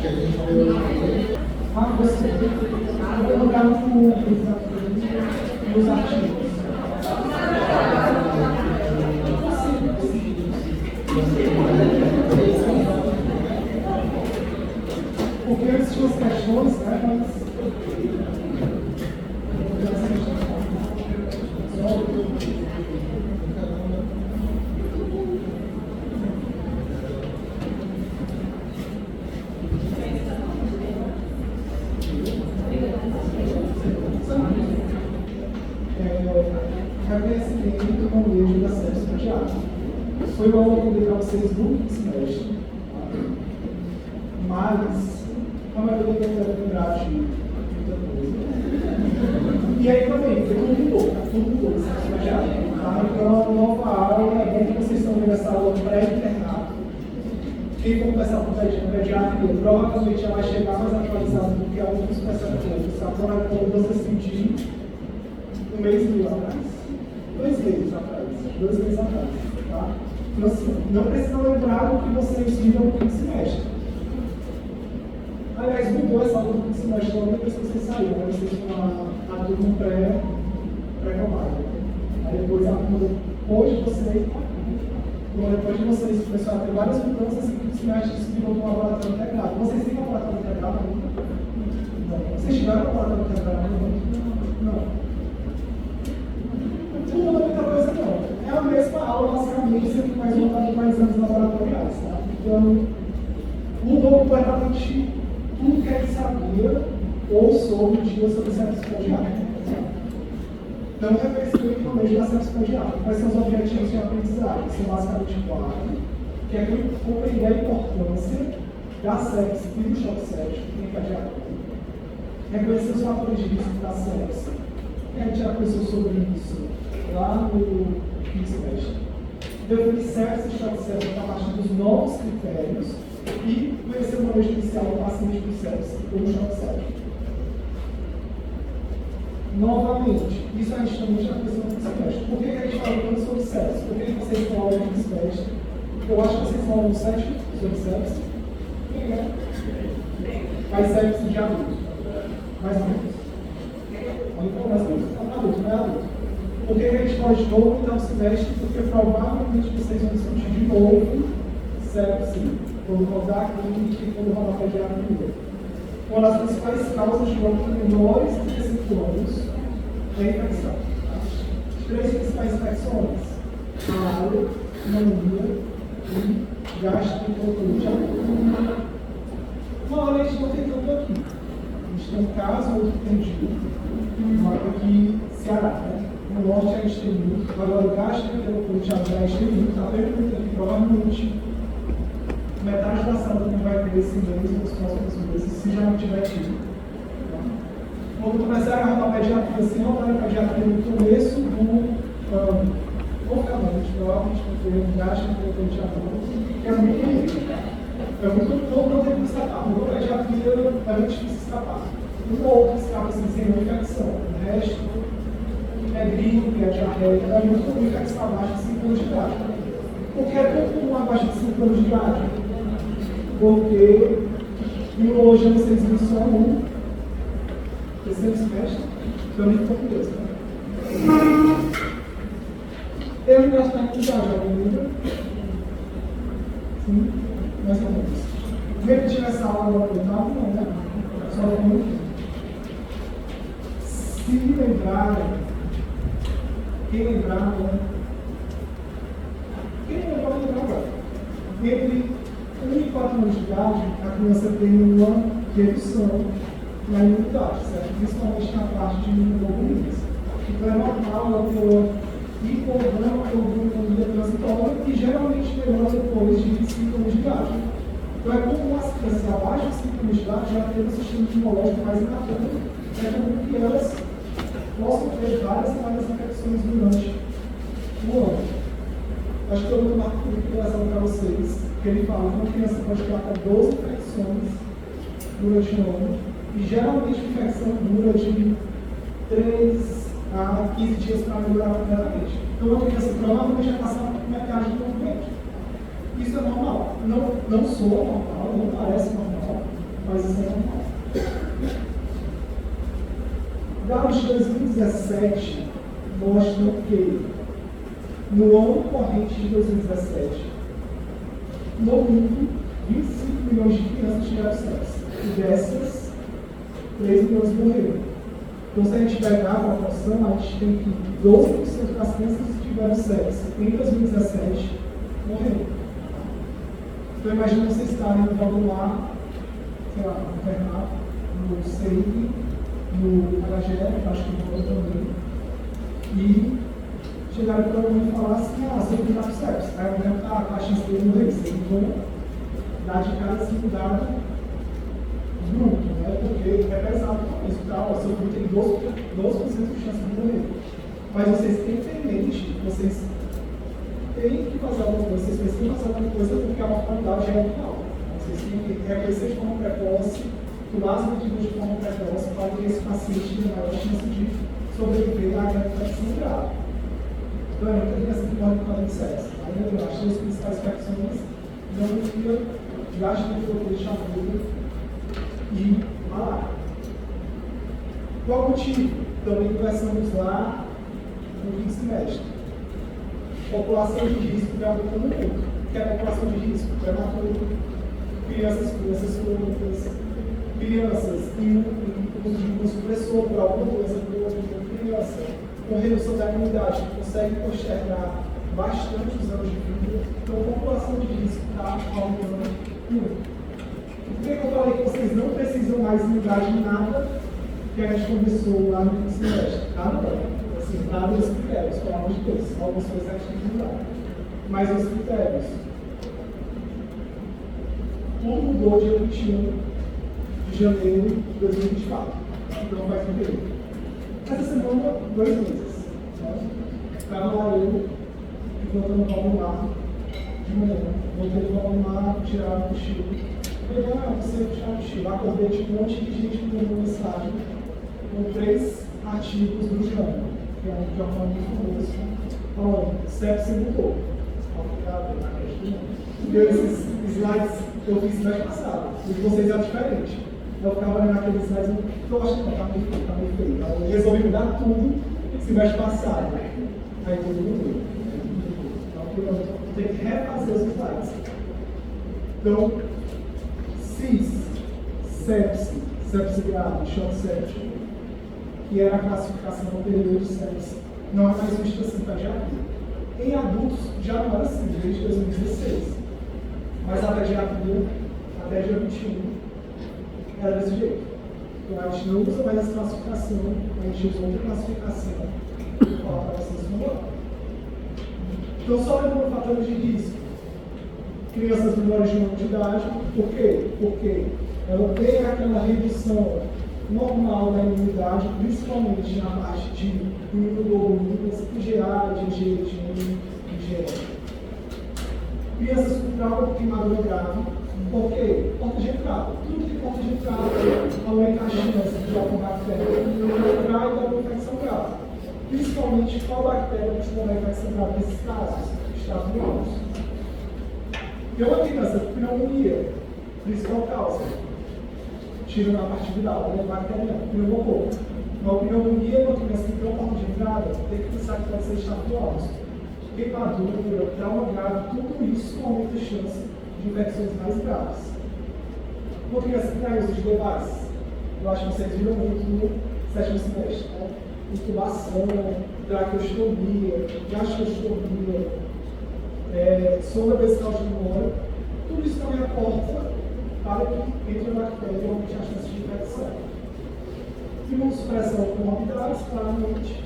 que a gente falou. Você vai colocar nos artigos. Porque existem as questões, né, mas... reconhecimento no meio da acesso imediato. Foi uma aula que eu dei para vocês no semestre. Mas a maioria deve lembrar de muita coisa. E aí também, tudo mudou, acesso imediato. Tá? Então, a nova aula, é bom que vocês estão vendo essa aula pré-internato. Quem for começar com pediatria, provavelmente já vai chegar mais atualizado do que alguns especialistas. Tá? Quando você sentir um mês e meio atrás, 2 meses atrás, tá? Então, assim, não precisa lembrar o que vocês viram no quinto semestre. Aliás, mudou essa aula do quinto semestre logo depois que vocês saíram, né? Vocês estão na turma pré-formada. Aí depois a turma depois de vocês começaram a ter várias mudanças e o quinto semestre se virou com um laboratório integrado. Vocês têm laboratório integrado ainda? Não. Vocês tiveram laboratório integrado ainda? Não. Não muda muita coisa não. É a mesma aula, basicamente, sempre mais voltado para exames laboratoriais. Tá? Então, mudou completamente tudo que a gente sabia ou soube o dia sobre sepsis pediátrica. Então, reconhecimento no meio da sepsis pediátrica. Quais são os objetivos de aprendizagem? São basicamente 4, que é compreender a importância da sepsis e do choque séptico em pediatria. Reconhecer os fatores de risco da sepsis. A gente já conversou sobre isso lá no quinto semestre. Definir sepsis e choque séptico a partir dos novos critérios e conhecer o manejo inicial do paciente com sepsis ou choque séptico. Novamente, isso a gente também já conversou no quinto semestre. Por que a gente fala tanto sobre sepsis? Por que vocês falam no quinto semestre? Eu acho que vocês falam no 7 sobre sepsis. Quem é? Mas sepsis de adulto. Mais ou menos. Então, mais ou menos. Adulto, não é adulto. Por que a gente fala de novo então semestre? Porque provavelmente vocês vão discutir de novo sepsis quando rodar a clínica e quando rodar a pediatria. Uma das principais causas de óbito em menores de 5 anos é a infecção. As 3 principais infecções: mário, pneumonia e gastroenterite aguda. Uma hora a gente não tem tanto aqui. A gente tem um caso, outro tem aqui Ceará, né? No norte a gente tem muito. Agora o gastroenterite aguda a gente tem muito. Está perguntando aqui, provavelmente metade da sala não vai ter esse mês nos próximos meses, se já não tiver tido. Quando começar a rodar pediatria, se não vai pediatria no começo do ano, provavelmente vai ter um gasto de agudo, que é muito pouco, não tem que escapar. No pediatria é muito difícil escapar. Um ou outro escapa assim, sem uma infecção. O resto é gripe, é diarreia, é muito comum infecção abaixo de 5 anos de idade. Por que é tão comum abaixo de 5 anos de idade? Porque imunologia vocês viram só um terceiro semestre, então ele ficou com Deus. Eu me gosto da idade, alguém lembra? Sim, mais ou menos. Repetir essa aula no oitavo, não, né? Só um. Se lembrarem, quem lembrar, né? Quem lembrar, vai lembrar agora. Entre 1 e 4 anos de idade, a criança tem uma redução na imunidade, certo? Principalmente na parte de imunoglobulinas. Então é normal ela ter uma hipoglobulinemia transitória que geralmente melhora depois de 5 anos de idade. Então é comum as crianças abaixo de 5 anos de idade já terem um sistema imunológico mais inaturado. É comum que elas possam ter várias infecções durante o ano. Acho que eu vou tomar curiosidade para vocês, que ele fala que uma criança pode ter até 12 infecções durante o ano, e geralmente a infecção dura de 3 a 15 dias para melhorar completamente. Então, uma criança provavelmente vai passar por metade do movimento. Isso é normal. Não soa normal, não parece normal, Mas isso é normal. Dados de 2017 mostram que, no ano corrente de 2017, no mundo, 25 milhões de crianças tiveram sexo. E dessas, 3 milhões morreram. Então, se a gente pegar a proporção, a gente tem que 12% das crianças que tiveram sexo em 2017 morreram. Então, imagina vocês estarem no lá, sei lá, no internato, no CEIP, no HGE, acho que morreu também, e chegaram para mim e falaram assim: ah, seu filho está com sexo. Aí a mulher está a chance dele morrer, vocês vão dar de cada 5 dados bruto, né? Porque é pesado com isso, tá? O seu filho tem 12% de chance de morrer. Mas vocês têm que ter em mente, vocês têm que fazer alguma coisa, vocês precisam fazer alguma coisa porque a mortalidade é muito alta. Vocês têm que reconhecer de forma precoce, tomar as medidas de forma precoce para que esse paciente tenha maior chance de sobreviver à infecção grave. Então, é muita criança que morre por causa de sexo. Aí, as 3 principais infecções: pneumonia, gastroenterite aguda e malária. Qual o motivo? Também conversamos lá no quinto semestre. População de risco de aumentando muito. O que é a população de risco? Prematuro, crianças crônicas, crianças com supressor por alguma coisa por criança, com redução da imunidade, que consegue postergar bastante os anos de vida. Então, a população de risco está aumentando muito. Por que eu falei que vocês não precisam mais mudar de nada que a gente começou lá no quinto semestre? Nada não. Assim, nada dos critérios, pelo amor de Deus. Algumas coisas a gente tem que mudar. Mas os critérios. Tudo mudou dia 21 de janeiro de 2024. Então faz um período. Essa semana, 2 meses. Estava lá eu, voltando para o mar de manhã. Voltei para o mar, tirar o cochilo. Falei, você tirar o cochilo. Acordei de um monte de gente que mandou mensagem com 3 artigos do JAMA, que é um jornal muito famoso, falando: sepse mudou. E esses slides que eu fiz semestre passado, os de vocês eram diferentes. Eu ficava olhando aqueles slides e eu acho que está meio feio. Eu resolvi mudar tudo semestre passado. Aí tudo mudou. Então eu tenho que refazer os slides. Então, CIS, sepse grave, choque séptico, que era a classificação anterior de sepse, não é mais vista assim para diarreia. Em adultos já não era assim, desde 2016. Mas a pediatria, até dia 21, era desse jeito. Então a gente não usa mais essa classificação, a gente usa outra classificação para falar para vocês como é. Então, só lembrando fatores de risco. Crianças menores de 1 ano de idade, por quê? Porque ela tem aquela redução normal da imunidade, principalmente na parte de imunoglobulinas, IgA, IgG, IgE. Crianças com trauma por queimadura grave, por quê? Porta de entrada. Tudo que tem porta de entrada aumenta a chance de alguma bactéria entrar e dar uma infecção grave. Principalmente, qual bactéria costuma dar infecção grave nesses casos? Estafilococcus. Tem uma criança com pneumonia, principal causa, tirando a parte viral, bacteriana, pneumococo. Uma pneumonia, uma criança que tem uma porta de entrada, tem que pensar que pode ser estafilococcus. Queimadura, trauma grave, tudo isso aumenta a chance de infecções mais graves. Uma criança que tem uso de device, eu acho que vocês viram muito no 7º semestre, né? Intubação, traqueostomia, gastrostomia, sonda vesical de memória, tudo isso também aporta para que entre a bactéria e aumente a chance de infecção. Imunossupressão com morbidades, claramente.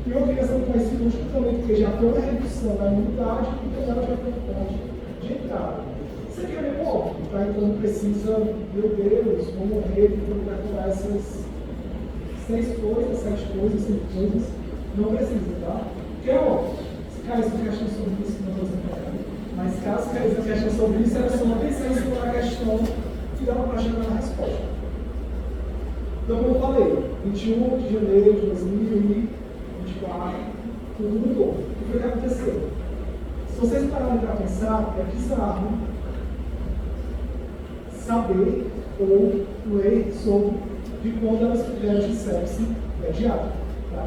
E uma criança com esse cirúrgico também, porque já tem uma redução da imunidade e também ela já tem um ponto de entrada. Isso aqui é meio óbvio, tá? Então não precisa, meu Deus, vou morrer, vou calcular essas 6 coisas, 7 coisas, 5 coisas. Não precisa, tá? Porque é óbvio. Se caísse uma questão sobre isso, não estou dizendo para cá. Mas caso caísse uma questão sobre isso, era só pensar em cima da questão que dava para chegar na resposta. Então, como eu falei, 21 de janeiro de 2024, tudo mudou. O que foi que aconteceu? Se vocês pararem para pensar, é bizarro. saber ou ler sobre de quando elas tiveram de sepse pediátrica. Tá?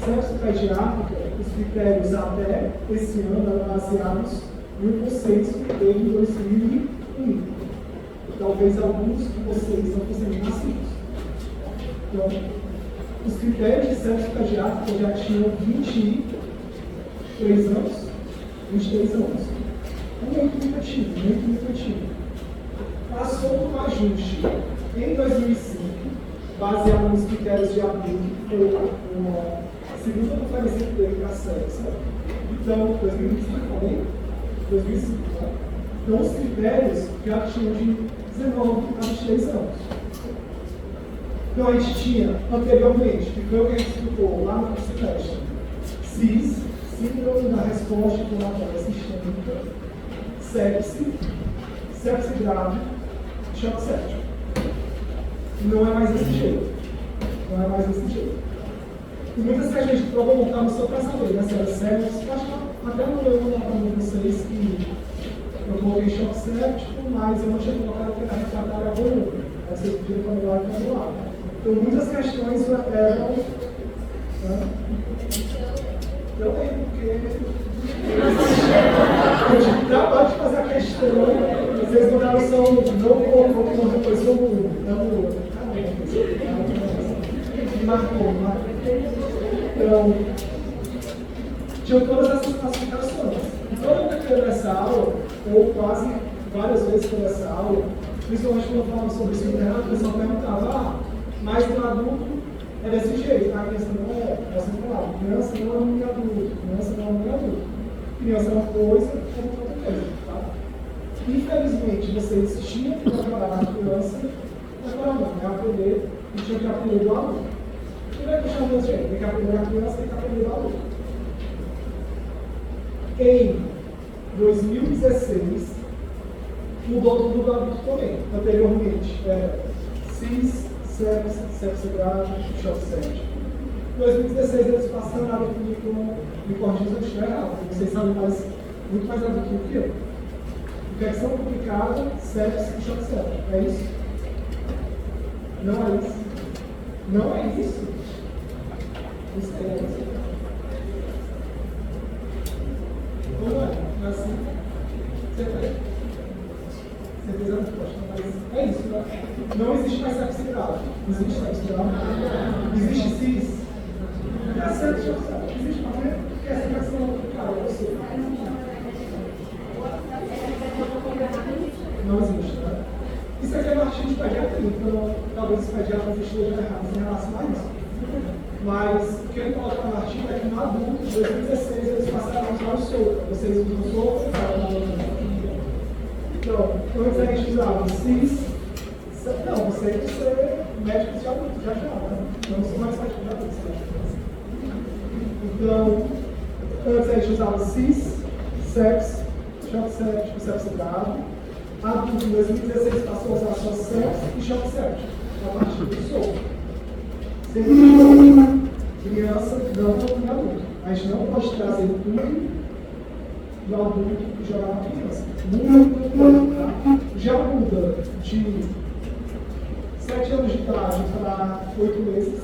Sepse pediátrica, os critérios até esse ano eram baseados em um consenso que teve em 2001. Talvez alguns de vocês não fossem nascidos. Então, os critérios de sepse pediátrica já tinham 23 anos. 23 anos. Muito antigo. Passou por um ajuste em 2005, baseado nos critérios de adulto, que foi uma segunda conferência que teve para a sepse. Então, 2005 também? 2005, tá? Então, os critérios já tinham de 19 a 23 anos. Então, a gente tinha, anteriormente, que foi o que a gente explicou lá no semestre, CIS, Síndrome da Resposta Inflamatória Sistêmica, sepse grave, choque séptico. Não é mais desse jeito. E muitas questões de prova montaram só para saber, né? Se era sepse, acho que até não lembro lá para vocês que eu coloquei choque séptico, mas eu não tinha colocado porque a refratária era volume. Aí vocês podiam falar do lado. Então, muitas questões eram. Eu lembro porque. Eu tive trabalho de fazer a questão. Vocês mandaram só não colocou que não depois volume. Me marcou. Então, tinham todas essas classificações. Toda vez que eu nessa aula, ou quase várias vezes que eu nessa aula, principalmente quando eu falava sobre isso no internato, o pessoal perguntava, mas no adulto é desse jeito, a criança não é, assim falava, criança não é um adulto, criança não é um adulto. Criança é uma coisa, é outra coisa, tá? Infelizmente, vocês tinham que preparar a criança, aprender, e tinham que aprender do adulto. Como é que eu chamo de jeito? Tem que aprender a criança, tem que aprender do adulto. Em 2016, mudou tudo do adulto também. Anteriormente, era CIS, sepse grave, choque séptico. Em 2016, eles passaram a currículo, me corrija se eu estiver errado, porque vocês sabem muito mais adulto do que eu. Infecção complicada, sepse e choque séptico. É isso? Não é isso? Não é isso? Isso é isso. Como é? Não é assim? Certeza não pode, mas é isso, né? Não existe mais sepse grave. Existe sepse grave? Existe CIS? É certo, existe uma vez que essa infecção complicada, eu sei. Não existe, né? Isso aqui é um artigo de pediatria, então talvez os pediatras estejam errados em relação a isso. Mas o que ele coloca no artigo é que no adulto, em 2016, eles passaram a usar o SOCA. Vocês usam o SOCA? Então, antes a gente usava o CIS. Não, você tem que ser médico de adulto, já, né? Eu não sou mais médico de adulto, Então, antes a gente usava CIS, sepse, choque séptico, sepse grave. Adulto, em 2016, passou a usar só sepse e choque séptico, a partir do SOCA. Criança não é adulto. A gente não pode trazer tudo do adulto e jogar na criança. Muda, tá? Já muda de 7 anos de idade para 8 meses.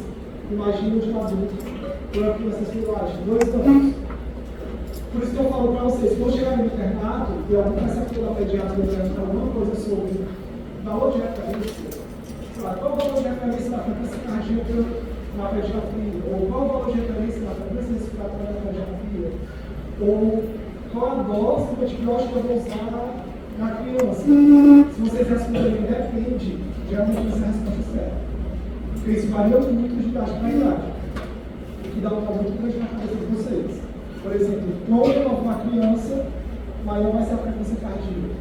Imagina de um adulto para uma criança escolar de 2 anos. Por isso que eu falo para vocês, quando chegar no internato e algum preceptor da pediatria perguntar alguma coisa sobre valor de referência, qual o valor de referência da frequência cardíaca na pediatria? Ou qual o valor de referência na frequência respiratória na pediatria? Ou qual a dose do antibiótico que eu vou usar na criança? Se vocês responderem depende, geralmente essa é a resposta certa. Porque isso varia muito de idade para idade. O que dá um valor muito grande na cabeça de vocês. Por exemplo, quanto nova uma criança, maior vai ser a frequência cardíaca.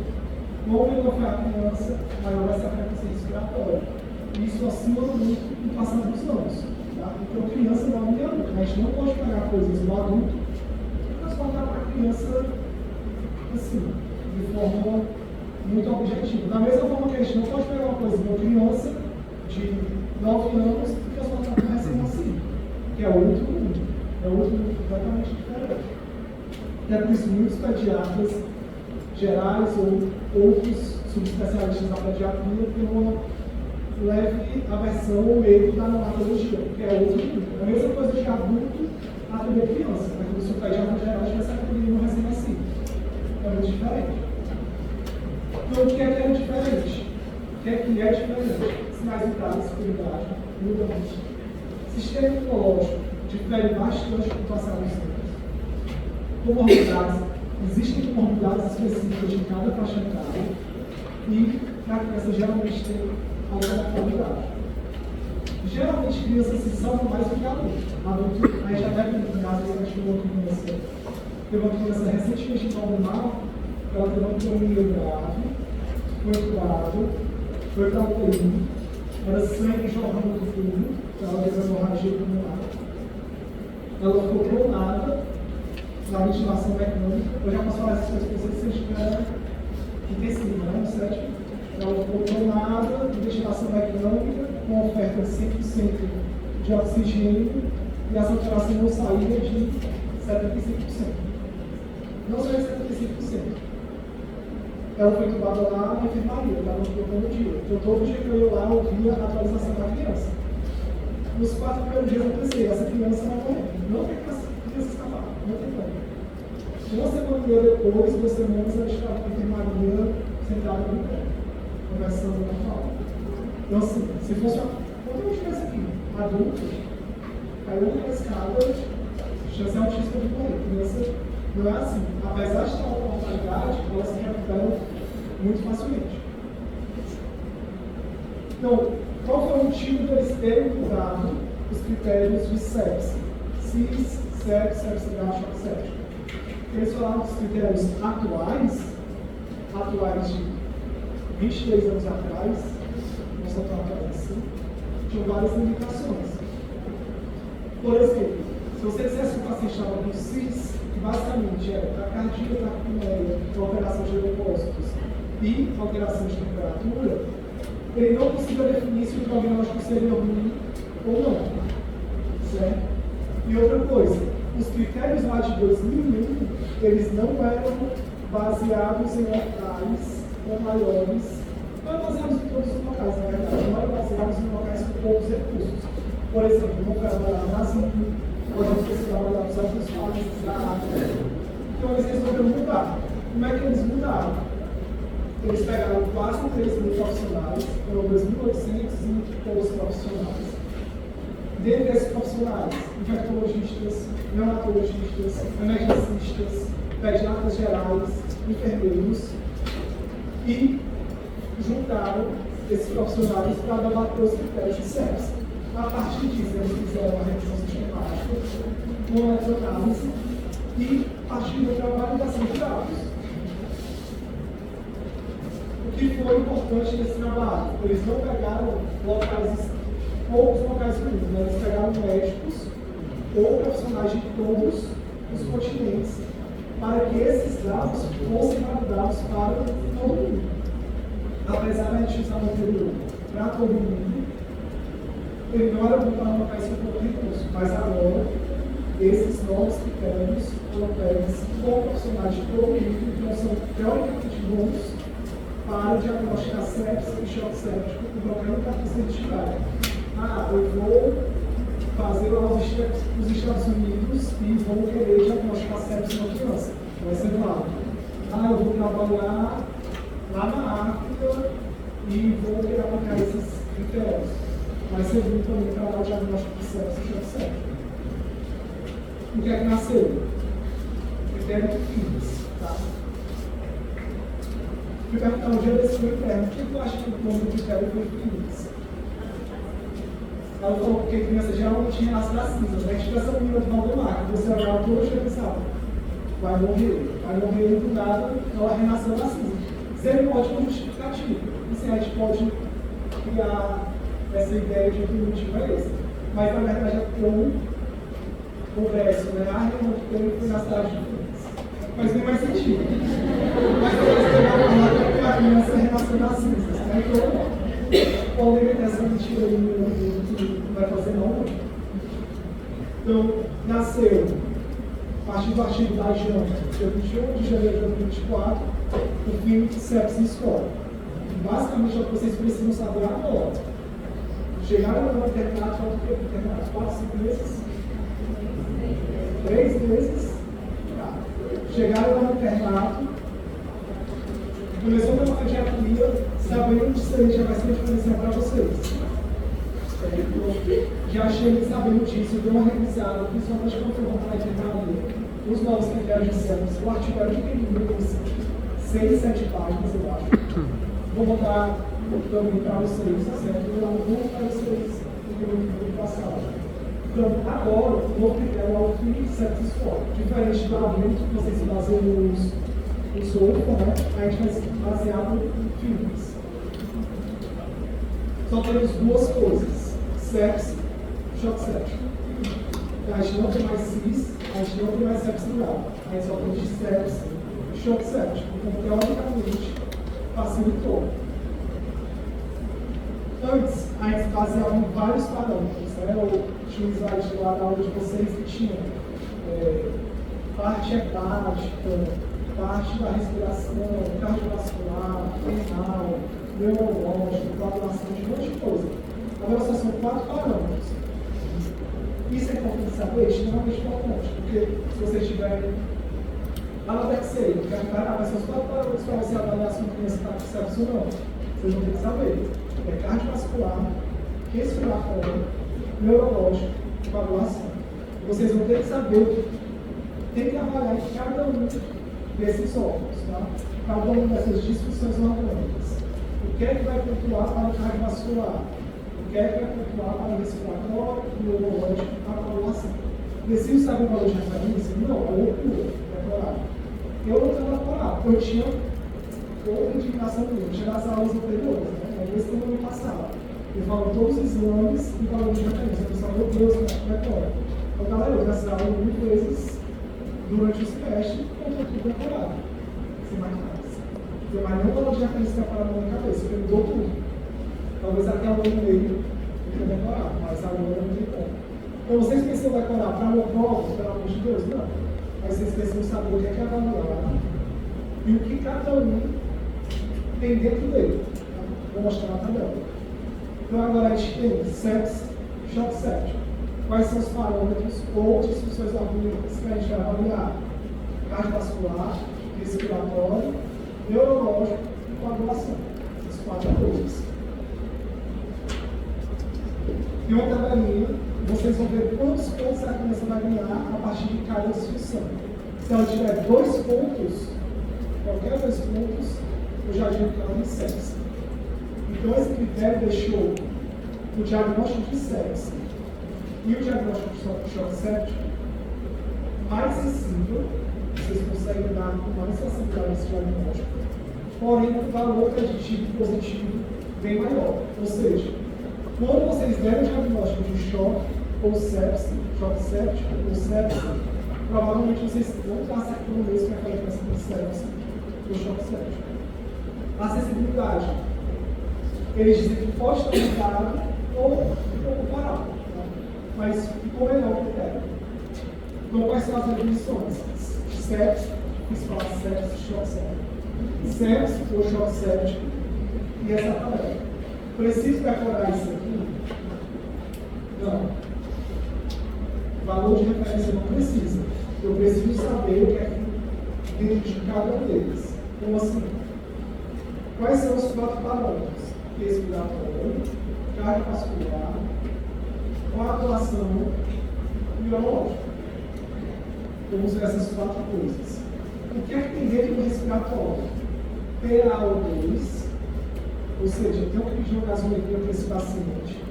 Quanto nova a criança, maior vai ser a frequência respiratória. Isso acima muito no passar dos anos. Tá? Então, criança não é adulto. A gente não pode pegar coisas do adulto e transportar para a criança assim, de forma muito objetiva. Da mesma forma que a gente não pode pegar uma coisa de uma criança de 9 anos e transportar para uma recém-nascido, que é outro mundo. É outro mundo completamente diferente. É por isso muitos pediatras gerais ou outros subespecialistas da pediatria têm uma leve aversão ou medo da neonatologia, que é outro tipo. É a mesma coisa de adulto atender criança, mas quando o seu pediatra geral tivesse atendido no recém-nascido. É muito diferente. Então, o que é diferente? O que é diferente? Sinais vitais, prioridade, mudamos. Sistema imunológico difere bastante com o passar dos tempos. Comorbidades, existem comorbidades específicas de cada faixa etária e na criança geralmente tem alguma qualidade. Geralmente crianças se salvam mais do que adultos. Adulto, aí já deve ter às vezes a gente viu uma criança. Teve uma criança recentemente em Valdemar, ela teve uma pneumonia grave, foi entubada, foi para a UTI, era sangue jorrando do fundo, ela teve hemorragia pulmonar. Ela ficou clonada na ventilação mecânica. Eu já posso falar essas coisas para vocês se vocês tiverem intensiva, né? No sétimo. Ela ficou clonada em ventilação mecânica, com oferta de 100% de oxigênio e a saturação não saía de 75%. Não saiu de 75%. Ela foi entubada lá na enfermaria, eu estava no plantão dia. Então, todo dia que eu ia lá, eu via a atualização da criança. Nos 4 primeiros dias eu pensei, essa criança vai morrer. Não tem que essa criança escapar, não tem como. Uma semana e meia depois, 2 semanas, ela estava na enfermaria, sentada no pé, conversando na fala. Então, assim, se fosse quando eu estivesse aqui, adulto, caiu na escada, chance altíssima de morrer. Criança não é assim. Apesar de ter uma mortalidade, elas se recuperam muito facilmente. Então, qual foi o motivo deles terem mudado os critérios de sepse? CIS, sepse, sepse grave, choque séptico. Eles falaram dos critérios atuais de 23 anos atrás, não são tão atuais assim, tinham várias limitações. Por exemplo, se você dissesse que o paciente estava com CIS, que basicamente é taquicardia, taquipneia, alteração de leucócitos e alteração de temperatura, ele não conseguia definir se o prognóstico seria ruim ou não. Certo? E outra coisa, os critérios lá de 2001, eles não eram baseados em locais ou maiores, não eram baseados em todos os locais, na verdade, não eram baseados em locais com poucos recursos. Por exemplo, não trabalhar no Brasil, ou a gente precisa trabalhar nos outros países da África. Então eles resolveram mudar. Como é que eles mudaram? Eles pegaram quase 3.000 profissionais, foram 2.800 e poucos profissionais. Dentre desses profissionais, infectologistas, neonatologistas, emergencistas, pediatras gerais, enfermeiros, e juntaram esses profissionais para debater os critérios de sepse. A partir disso, eles fizeram uma revisão sistemática, uma eletroanálise e partiram para a validação de dados. O que foi importante nesse trabalho? Eles não pegaram poucos locais ruins, mas eles pegaram médicos ou profissionais de todos os continentes para que esses dados fossem validados para todo mundo. Apesar da gente usar o anterior para todo mundo, ele não era bom para locais com pouco recurso, mas agora esses novos critérios foram pegos com profissionais de todo mundo, que não são teoricamente bons para diagnosticar sepse e choque séptico em qualquer lugar que você estiver. Eu vou fazer lá os Estados Unidos e vou querer diagnosticar sepse na criança. Vai ser válido. Eu vou trabalhar lá na África e vou querer aplicar esses critérios. Vai ser bom também para o diagnóstico de sepse e choque séptico. O que é que nasceu? Critério de FIDS, tá? Fui perguntar um dia desse meu interno, o que tu acha que o nome do critério foi FIDS? Ela falou, porque a criança geralmente renasce das cinzas, né? Tipo essa menina de Valdemar, que você olhava todo dia e pensava, vai morrer do nada, ela renasceu das cinzas. Seria uma ótima justificativa. E se a gente pode criar essa ideia de que o motivo é esse. Mas na verdade é como o verso, né? Não foi na cidade de Fluminense. Mas não faz sentido. Mas eu a criança renasceu das cinzas, né? Então, poderia ter essa mentira aí que não vai fazer não. Então, nasceu a partir do artigo da JAMA, dia 21 de janeiro de 2024, o filme de sepse em escola. basicamente é o que vocês precisam saber agora. Chegaram no internato, quanto tempo? Internato? 4, 5 meses? 3 meses? Tá. Chegaram no internato, começou a ter uma pediatria, sabendo que isso aí já vai ser diferencial para vocês. Já chega sabendo disso, deu uma revisada, principalmente quando eu vou falar de entrada, os novos critérios de CEPS, o artigo era de tem 6, 7 páginas, eu acho. Vou botar também para vocês, certo? Eu não vou para vocês no passado. Então, agora, o novo critério é o Free CEPS Score. Diferente do adulto, que vocês se baseiam no software, né? A gente vai se basear no filmes. Só temos duas coisas. CEPS, Shock Séptico. A gente não tem mais CIS, a gente não tem mais CEPS grave. A gente só tem de CEPS, Shock Séptico. Então, teoricamente, facilitou. Antes, a gente baseava em vários parâmetros. Né? O slide lá da aula de vocês que tinha parte hepática, parte da respiração, cardiovascular, renal, neurológico, coagulação, de um monte de coisa. Agora só são 4 parâmetros. Isso é importante saber, extremamente importante, porque se vocês tiverem anodexia, vai ser os 4 parâmetros para você avaliar se uma criança está com sepsis ou não. Vocês vão ter que saber. É cardiovascular, respiratório, neurológico, coagulação. Vocês vão ter que saber, tem que avaliar em cada um desses órgãos, tá? Cada uma dessas disfunções orgânicas. O que é que vai pontuar para o cardiovascular? O que é que vai pontuar para o respiratório, o neurológico, a coagulação? Preciso saber o valor de referência? Não, ou decorar. Eu não estava decorado, eu tinha outra indicação minha, tinha as aulas anteriores, né? Aí esse ano passado. Eu falo todos os exames e valor de referência. Eu falo, meu Deus, decora. Então, galera, eu gastei aula muitas vezes durante o semestre, eu estou tudo decorado. Sem mais nada. Mas não valor de referência decorado na minha cabeça, porque mudou tudo. Talvez até um ano e meio eu tenha decorado, mas agora não tem como. Então, vocês pensam em decorar para uma prova, pelo amor de Deus? Não. Mas vocês precisam saber o que é avaliar e o que cada um tem dentro dele. Vou mostrar na tabela. Então, agora a gente tem CEPS, Shock Séptico. Quais são os parâmetros ou disfunções orgânicas que a gente vai avaliar? Cardiovascular, respiratório, neurológico e coagulação. Essas 4 coisas. Tem uma tabelinha, vocês vão ver quantos pontos a criança vai ganhar a partir de cada disfunção. Se ela tiver 2 pontos, qualquer 2 pontos, eu já digo que ela tem sepsis. Então, esse critério deixou o diagnóstico de sepsis e o diagnóstico de choque séptico mais sensível, vocês conseguem dar com mais facilidade esse diagnóstico, porém, o valor preditivo positivo bem maior. Ou seja, quando vocês derem o diagnóstico de choque ou sepsis, choque séptico ou sepsis, provavelmente vocês vão estar acertando mesmo aquela diferença entre sepsis e choque séptico. Acessibilidade. Eles dizem que pode estar ligado ou parado, tá? Mas ficou melhor o critério. Então, quais são as definições? Sepsis, principal sepsis, choque séptico. Sepsis ou choque séptico e essa tabela. Preciso decorar isso aqui? Não. Valor de referência não precisa. Eu preciso saber o que é dentro de cada um deles. Como assim? Quais são os 4 parâmetros? Respiratório, cardiovascular, coagulação e neurológico. Vamos ver essas 4 coisas. O que é que tem dentro do respiratório? PaO2, ou seja, eu tenho que pedir uma gasometria para esse paciente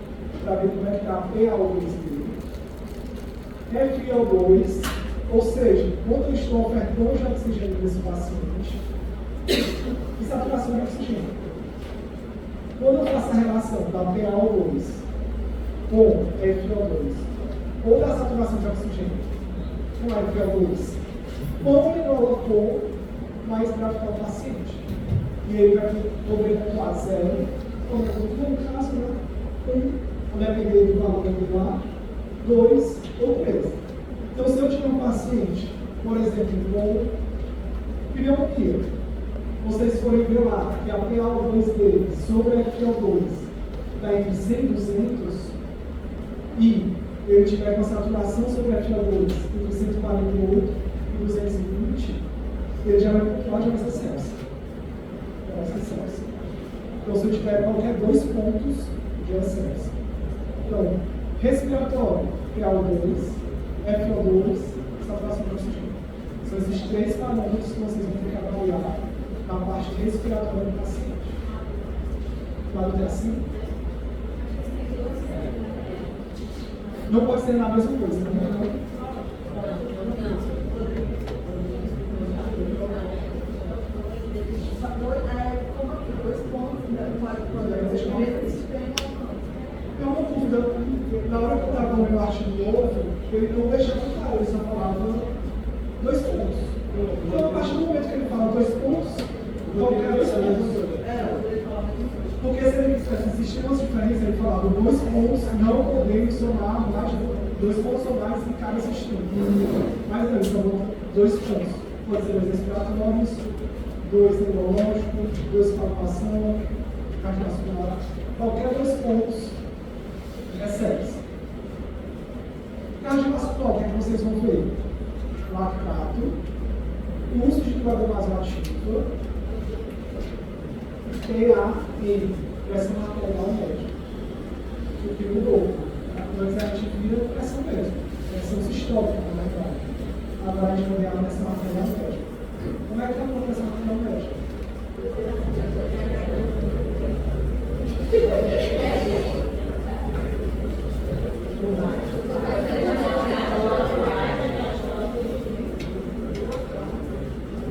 para ver como é que está a PaO2 dele. FiO2, ou seja, quando eu estou ofertando de oxigênio para esse paciente, e saturação de oxigênio. Quando eu faço a relação da PaO2 com FiO2, ou da saturação de oxigênio com FiO2, quão menor eu for, mais grave é o paciente. E ele vai poder pontuar 0, como no caso, né? 1, a depender do valor regular, 2 ou 3. Então, se eu tiver um paciente, por exemplo, com pneumonia, vocês forem ver lá que a PaO2 dele sobre a FiO2 está entre 100 e 200, e ele tiver com a saturação sobre a FiO2 entre 148 e 220, ele já vai pontuar de ser sepse. Então, se eu tiver qualquer 2 pontos de excesso. Então, respiratório, PaO2, FiO2, saturação de oxigênio. São esses 3 parâmetros que vocês vão ter que avaliar na parte respiratória do paciente. Claro que é assim? Não pode ser na mesma coisa, né? É uma dúvida. Na hora que eu estava no meu artigo novo, ele não deixava claro, ele só falava 2 pontos. Então, a partir do momento que ele fala 2 pontos, qualquer 2 pontos. Porque se ele existir uma diferença, ele falava 2 pontos, não podemos somar mais 2 pontos ou mais em cada sistema. Mas não, ele falou 2 pontos. Pode ser 2 respiratórios, 2 neurológicos, 2 palpação, cardiovascular. Qualquer 2 pontos é sepse. Cardiovascular, o que vocês vão ver? Lactato, uso de droga vasoativa, PAN, pressão arterial média. O que mudou? Antes a gente via pressão mesmo, pressão sistólica, na verdade. Agora a gente vai ver a pressão arterial média. Como é que está a pressão arterial média?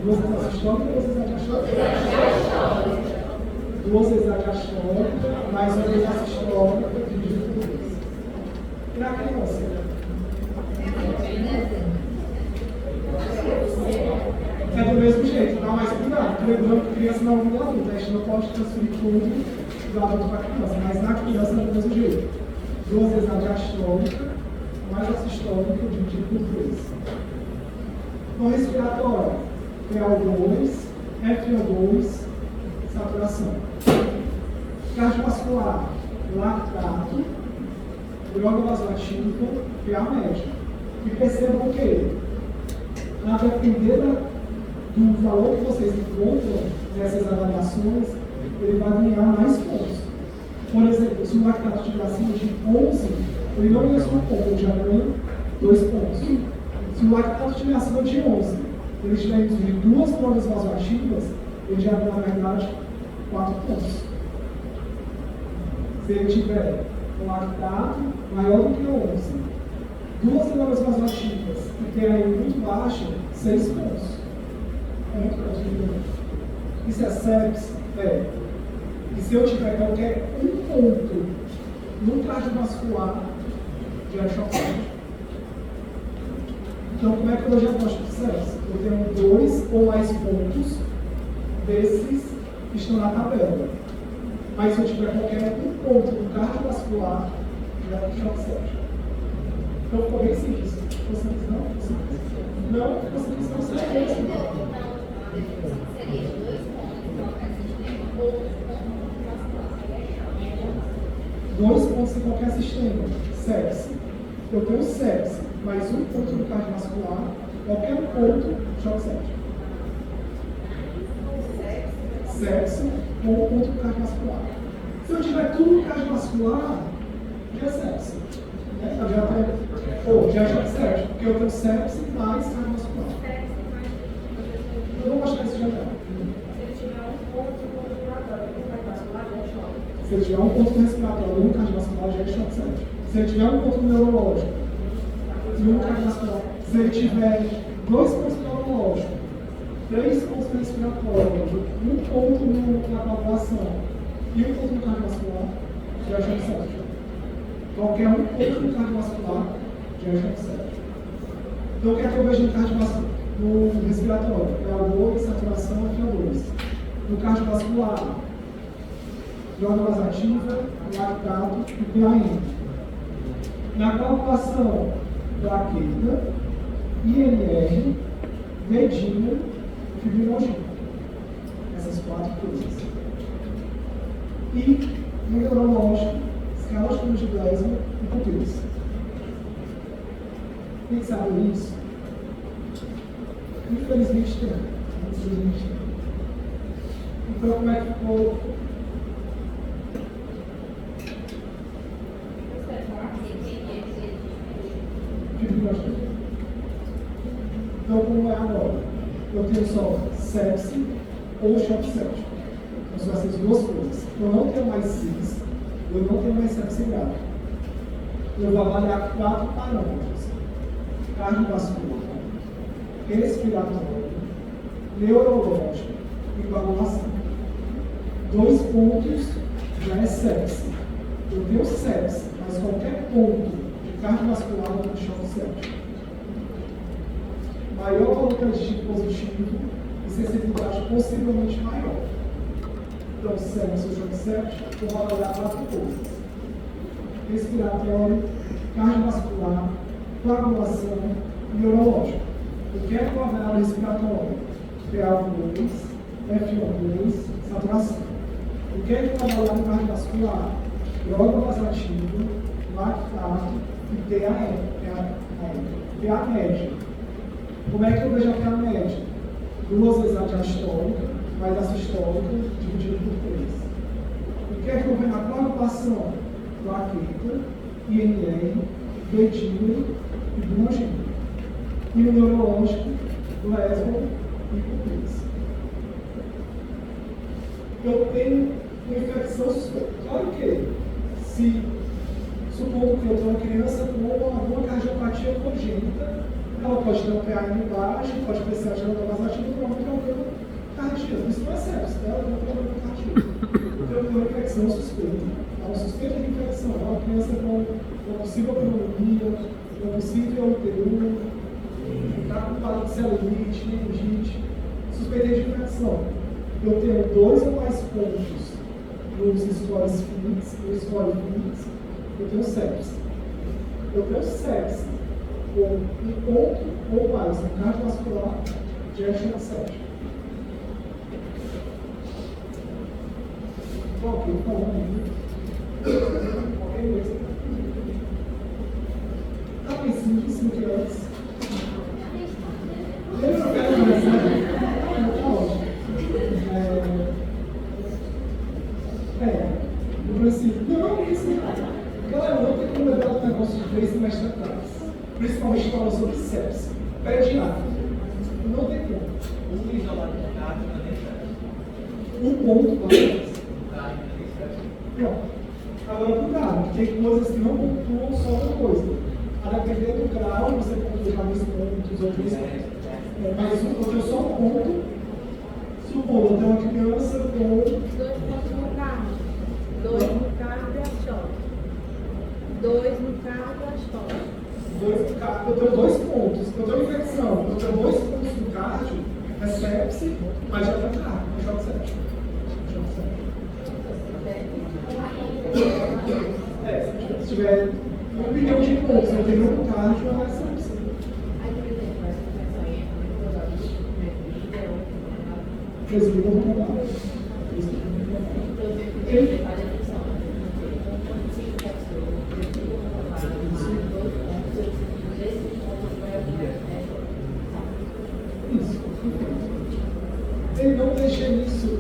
Duas vezes sistólica ou 2 vezes agastrólica? 2 vezes agastrólica, mais 1 vez assistólica, dividido por 2. E na criança? É do mesmo jeito, dá mais cuidado. Lembrando que criança não é um adulto, a gente não pode transferir tudo do adulto para a criança, mas na criança é do mesmo jeito. 2 vezes agastrólica, mais assistólica, dividido por 2. No respiratório, PaO2, FiO2, saturação. Cardiovascular, lactato, droga vasoativa, PA média. E percebam que, a depender do valor que vocês encontram nessas avaliações, ele vai ganhar mais pontos. Por exemplo, se o lactato estiver acima de 11, ele não ganha só um ponto, ele já ganha 2 pontos. Se o lactato estiver acima de 11, ele estiver entre 2 drogas vasoativas, ele já ganha, na verdade, 4 pontos. Se ele tiver um lactato maior do que 11, 2 drogas vasoativas e PAI muito baixa, 6 pontos. É muito próximo. Isso é sepse? É. E se eu tiver qualquer 1 ponto no cardiovascular, já é chocante. Então, como é que eu diagnóstico de sepse? Eu tenho 2 ou mais pontos desses que estão na tabela. Mas se eu tiver qualquer 1 ponto no cardiovascular, já é choque séptico. Então, ficou bem simples. Você diz não? Não, você diz não, você é esse. Seria 2 pontos ou 2 pontos em qualquer sistema. Sepse. Eu tenho sepse, mais 1 ponto no cardiovascular, qualquer ponto, choque séptico. Sepse ou 1 ponto no cardiovascular. Se eu tiver tudo no cardiovascular, já é sepse. Eu já tenho, já é choque séptico, porque eu tenho sepse mais cardiovascular. Eu não gosto desse já. Se ele tiver 1 ponto respiratório e 1 cardiovascular, já é choque séptico. Se ele tiver 1 ponto neurológico e 1 cardiovascular, se ele tiver 2 pontos neurológicos, 3 pontos respiratórios, 1 ponto na calculação e 1 ponto no cardiovascular, já é choque séptico. Qualquer 1 ponto no cardiovascular, já é choque séptico. Então, o que é que eu vejo no cardiovascular? No respiratório, PaO2, saturação e FiO2. No cardiovascular, droga vasoativa, lactato e PAN. Na calculação, plaqueta, INR, medina e fibrinogênio. Essas quatro coisas. E no neurológico, escala de Glasgow e pupila. Quem sabe isso? Infelizmente tem. Infelizmente tem. Então, como é que ficou? Então, como é agora? Eu tenho só sepse ou choque séptico. Então, são essas duas coisas. Eu não tenho mais CIS, eu não tenho mais sepse grave. Eu vou avaliar 4 parâmetros: cardiovascular, respiratório, neurológico e coagulação. 2 pontos já é sepse. Eu tenho sepse, mas qualquer ponto de cardiovascular eu tenho choque séptico. Maior valor preditivo positivo e sensibilidade possivelmente maior. Então, sepse ou choque séptico, eu vou avaliar 4 coisas: respiratório, cardiovascular, coagulação e neurológico. O que é que eu avalio respiratório? PA2, FO2, saturação. O que é que eu avalio cardiovascular? Droga vasativa, lactato e PA média. Como é que eu vejo a PA média? 2 vezes a diastólica, mais a sistólica, dividido por 3. O que é que eu vejo na coagulação? Plaqueta, INR, dedímero e bilogênio. E no neurológico, Glasgow e pupila. Eu tenho uma infecção suspeita. Claro que, se supondo que eu tenho uma criança com alguma cardiopatia congênita, ela pode ter um PAM baixo, pode precisar de vasativa por algum problema cardíaco. Isso não é sepsis, ela tem um problema cardíaco. Eu tenho uma infecção suspeita. Uma suspeita de infecção, uma criança com uma possível pneumonia, uma possível UTI, está com palicelite, meningite, suspeitei de infecção. Eu tenho 2 ou mais pontos nos scores FINIX, no score FINIX, eu tenho sepsis. Eu tenho sepsis com um ponto ou mais no cardiovascular de choque séptico. Ok, falando qualquer coisa. Tá pensando disso que antes? Eu não quero mais, né? Tá ótimo. No princípio, não, isso não. Galera, não tem como levar um negócio de 3 semestres atrás. Principalmente falando sobre sepsis. Pediátrico. Não tem como. Um isolado de cardio não tem sepsis. Um ponto para sepsis. Cardio não tem sepsis. Não. Agora, cuidado, tem coisas que não pontuam só uma coisa. A depender do grau, você pode deixar 2 pontos ou 3 pontos. Mas eu tenho só um ponto. Supondo, eu tenho uma criança com 2 pontos no carro. 2 no carro e a choque. 2 no carro e a choque. 2 no carro, eu tenho 2 pontos. Eu tenho infecção, eu tenho 2 pontos no cardio, é sepse, mas já está cardio, é choque séptico. Se tiver 1 milhão de pontos, eu tenho um cardio, é sepse. Presbítero não dá. Ele não deixa isso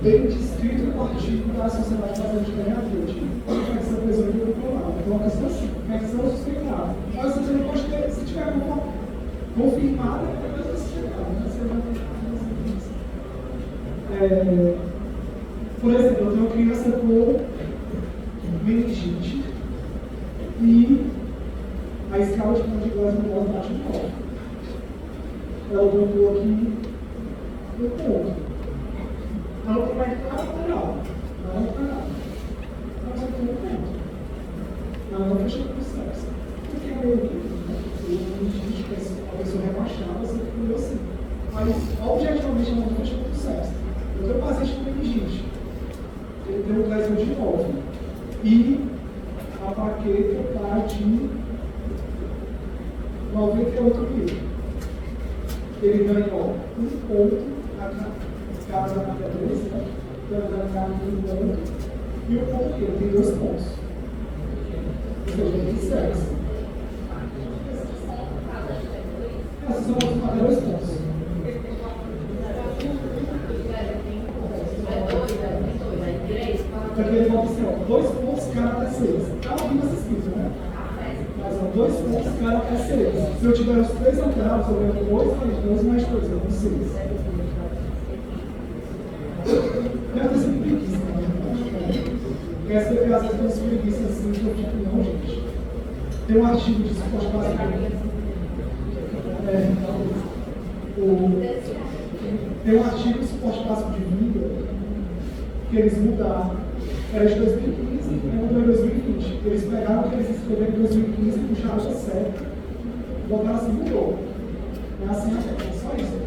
bem descrito no artigo da Sociedade Brasileira de Pediatria. Essa pessoa que eu falava, coloca assim, infecção suspeitada. Mas você não pode ter, se tiver confirmada, é coisa suspeitada, né? Você vai por exemplo, eu tenho uma criança com meningite e a escala de Glasgow dela bate em 9. Ela botou aqui no ponto. Ela não vai ficar parada. Ela não está nada. Ela só tem um ponto. Ela não fecha com o sexo. Porque é meio meningite, a pessoa rebaixada, você ficou assim. Mas, objetivamente, ela não fecha com o sexo. Eu tenho um paciente com meningite. Ele tem um Glasgow de 9. E a plaqueta está de 98 mil. Ele ganhou 1 ponto a cada escala da carta 2, né? Então, da carta do banco. E o ponto que ele tem 2 pontos. Ou seja, ele tem sexo. Esses são os 2 pontos. Porque ele pode ser 2 pontos, cara até 6. Está ouvindo essa escrita, né? Mas 2 pontos, cara até 6. Se eu tiver os 3 alternados, eu ganho 2 mais 2 mais 2, eu ganho 6. Deve ter sido preguiça, na verdade. Porque essa às vezes tem umas preguiças assim, que eu fico, não, gente. Tem um artigo de suporte básico. Tem um artigo de suporte básico de vida que eles mudaram. Era de 2015 e mudou em 2020. Eles pegaram o que eles escreveram em 2015 e puxaram para certo. Botaram assim, mudou. É assim, é só isso.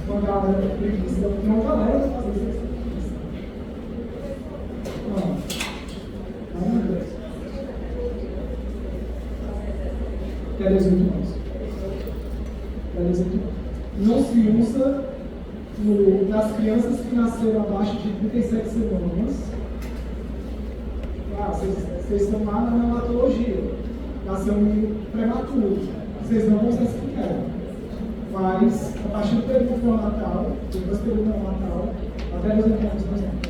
Uma galera preguiça. Tem uma galera que faz isso. Não. Quer 18 anos. Não se usa nas crianças que nasceram abaixo de 37 semanas. Vocês estão lá na neonatologia. Nasceu um menino prematuro. Vocês não vão ser explicados. Mas, a partir do período neonatal, depois do período neonatal, até 2 anos, por exemplo.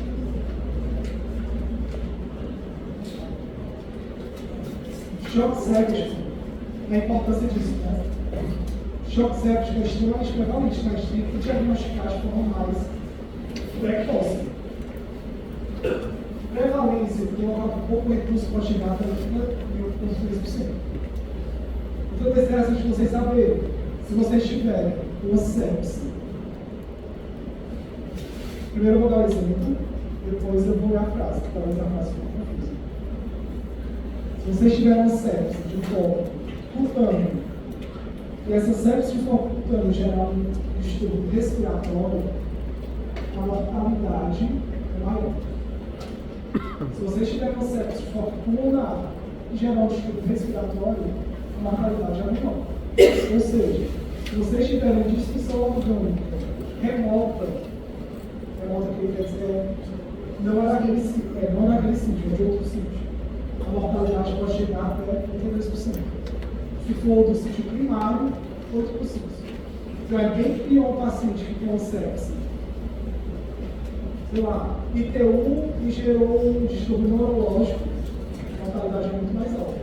Shock septic, a importância disso, né? Shock septic é extremamente prevalente, mas tem que diagnosticar de forma mais precoce. Prevalência, que coloca pouco recurso para chegar até 1,3%. Então, é interessante vocês saberem, se vocês tiverem uma sepse. Primeiro eu vou dar o exemplo, depois eu vou ler a frase, que talvez a frase fique confusa. Se vocês tiverem uma sepse de foco cutâneo, e essa sepse de foco cutâneo gerar um distúrbio respiratório, a mortalidade é maior. Se vocês tiverem uma sepse de foco pulmonar e gerar um distúrbio respiratório, a mortalidade é menor. Ou seja, se vocês tiverem disfunção orgânica remota que quer dizer não é agressivo, é de outro sítio, a mortalidade pode chegar até 32%. Se for do sítio primário, 8%. Então é bem pior o paciente que tem uma sepse, sei lá, ITU e gerou um distúrbio neurológico, a mortalidade é muito mais alta.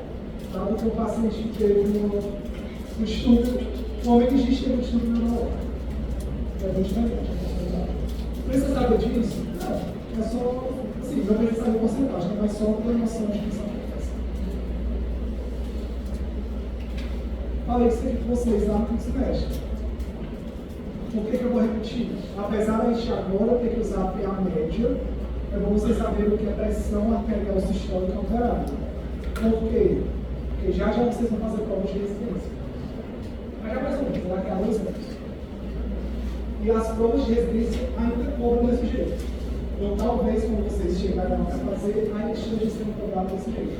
Dado que o paciente que teve um distúrbio, uma meningite teve um distúrbio neurológico. É bem diferente a mortalidade. Precisa saber disso? Não. É só, sim, não precisa saber porcentagem, mas só ter noção de que isso acontece. Falei isso aqui com vocês lá no semestre. Por que eu vou repetir? Apesar da gente agora ter que usar a PA média, é bom vocês saberem o que é pressão arterial sistólica alterada. Por quê? Porque já vocês vão fazer prova de resistência. Mas já mais ou menos, daqui a 2 anos. E as provas de residência ainda cobram desse jeito. Então, talvez, quando vocês chegarem lá para fazer, ainda esteja sendo cobrado desse jeito.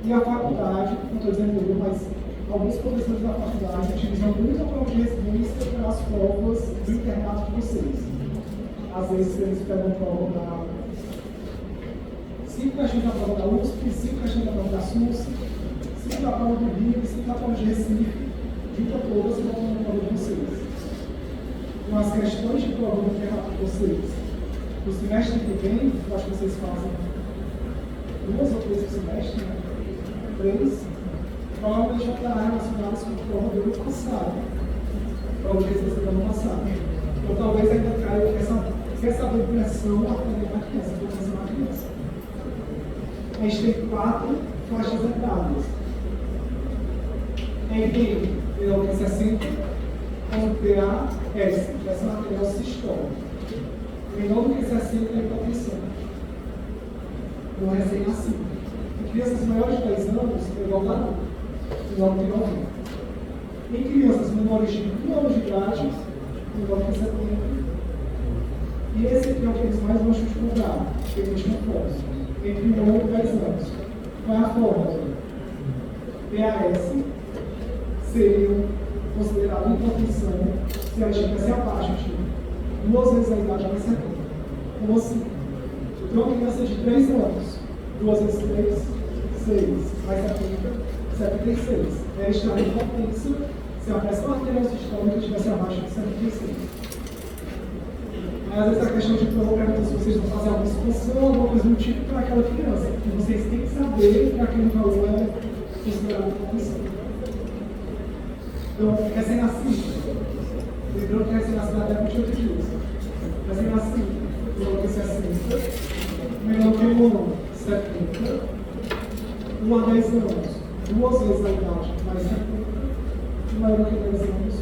E a faculdade, não estou dizendo eu, mas alguns professores da faculdade utilizam muito a prova de residência para as provas do internato de vocês. Às vezes, eles pegam prova da 5 caixinhas da prova da USP, 5 caixinhas da prova da SUS, 5 da prova do Rio, 5 da prova de Recife, junta todas e botam na prova de vocês. Com as questões de prova do internato de vocês, no semestre que vem, eu acho que vocês fazem 2 ou 3 por semestre, né? 3, provavelmente vai estar relacionadas com a prova do ano passado, prova de resistência do ano passado. Então talvez ainda caia essa, quer saber pressão aprender na criança, pressão na criança. A gente tem 4 faixas etárias. Entre o 60, com o PAS, pressão arterial sistólica. Menor do que 60 é hipertensão. No recém-nascido. Em crianças maiores de 10 anos, é igual a menor do que 90. Em crianças menores de 1 ano de idade, menor do que 70. E esse aqui é o que eles mais gostam de cobrar, que eles não podem. Entre 1 e 10 anos. Qual é a fórmula? PAS seria considerado hipertensão se ela estivesse abaixo de 2 vezes a idade mais 70. Como assim? Eu tenho uma criança de 3 anos. 2 vezes 3, 6, mais 70, 76. Ela está em potência se a pressão arterial sistólica estivesse abaixo de 76. Mas às vezes a questão de provocar se vocês vão fazer alguma expansão, alguma coisa do tipo para aquela criança. E vocês têm que saber que aquele valor é considerado potência. Então, recém-nascido. Lembrando que recém-nascido até 28 dias. Recém-nascido, menor que 60. Menor que 1 ano, 70. 1 a 10 anos, 2 vezes a idade, mais 70. Maior que 10 anos,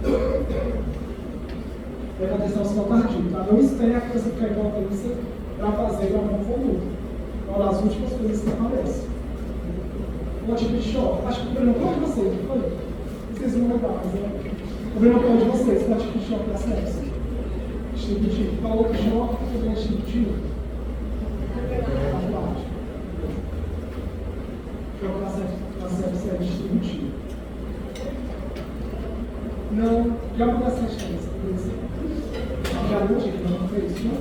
90. Presta atenção se não tardio, tá? Não espere a criança ficar em potência para fazer a mão volume. É uma das últimas coisas que aparece. O tipo de choque. Acho que o problema não é de vocês, não foi? Vocês vão lembrar, mas é. O problema não é de vocês, qual é o tipo de choque da sepsis? Distributivo. Qual outro choque também é distributivo? Automático. O choque da sepsis é distributivo. Não, já vou dar essa chance. Já não tive, não fez isso, não?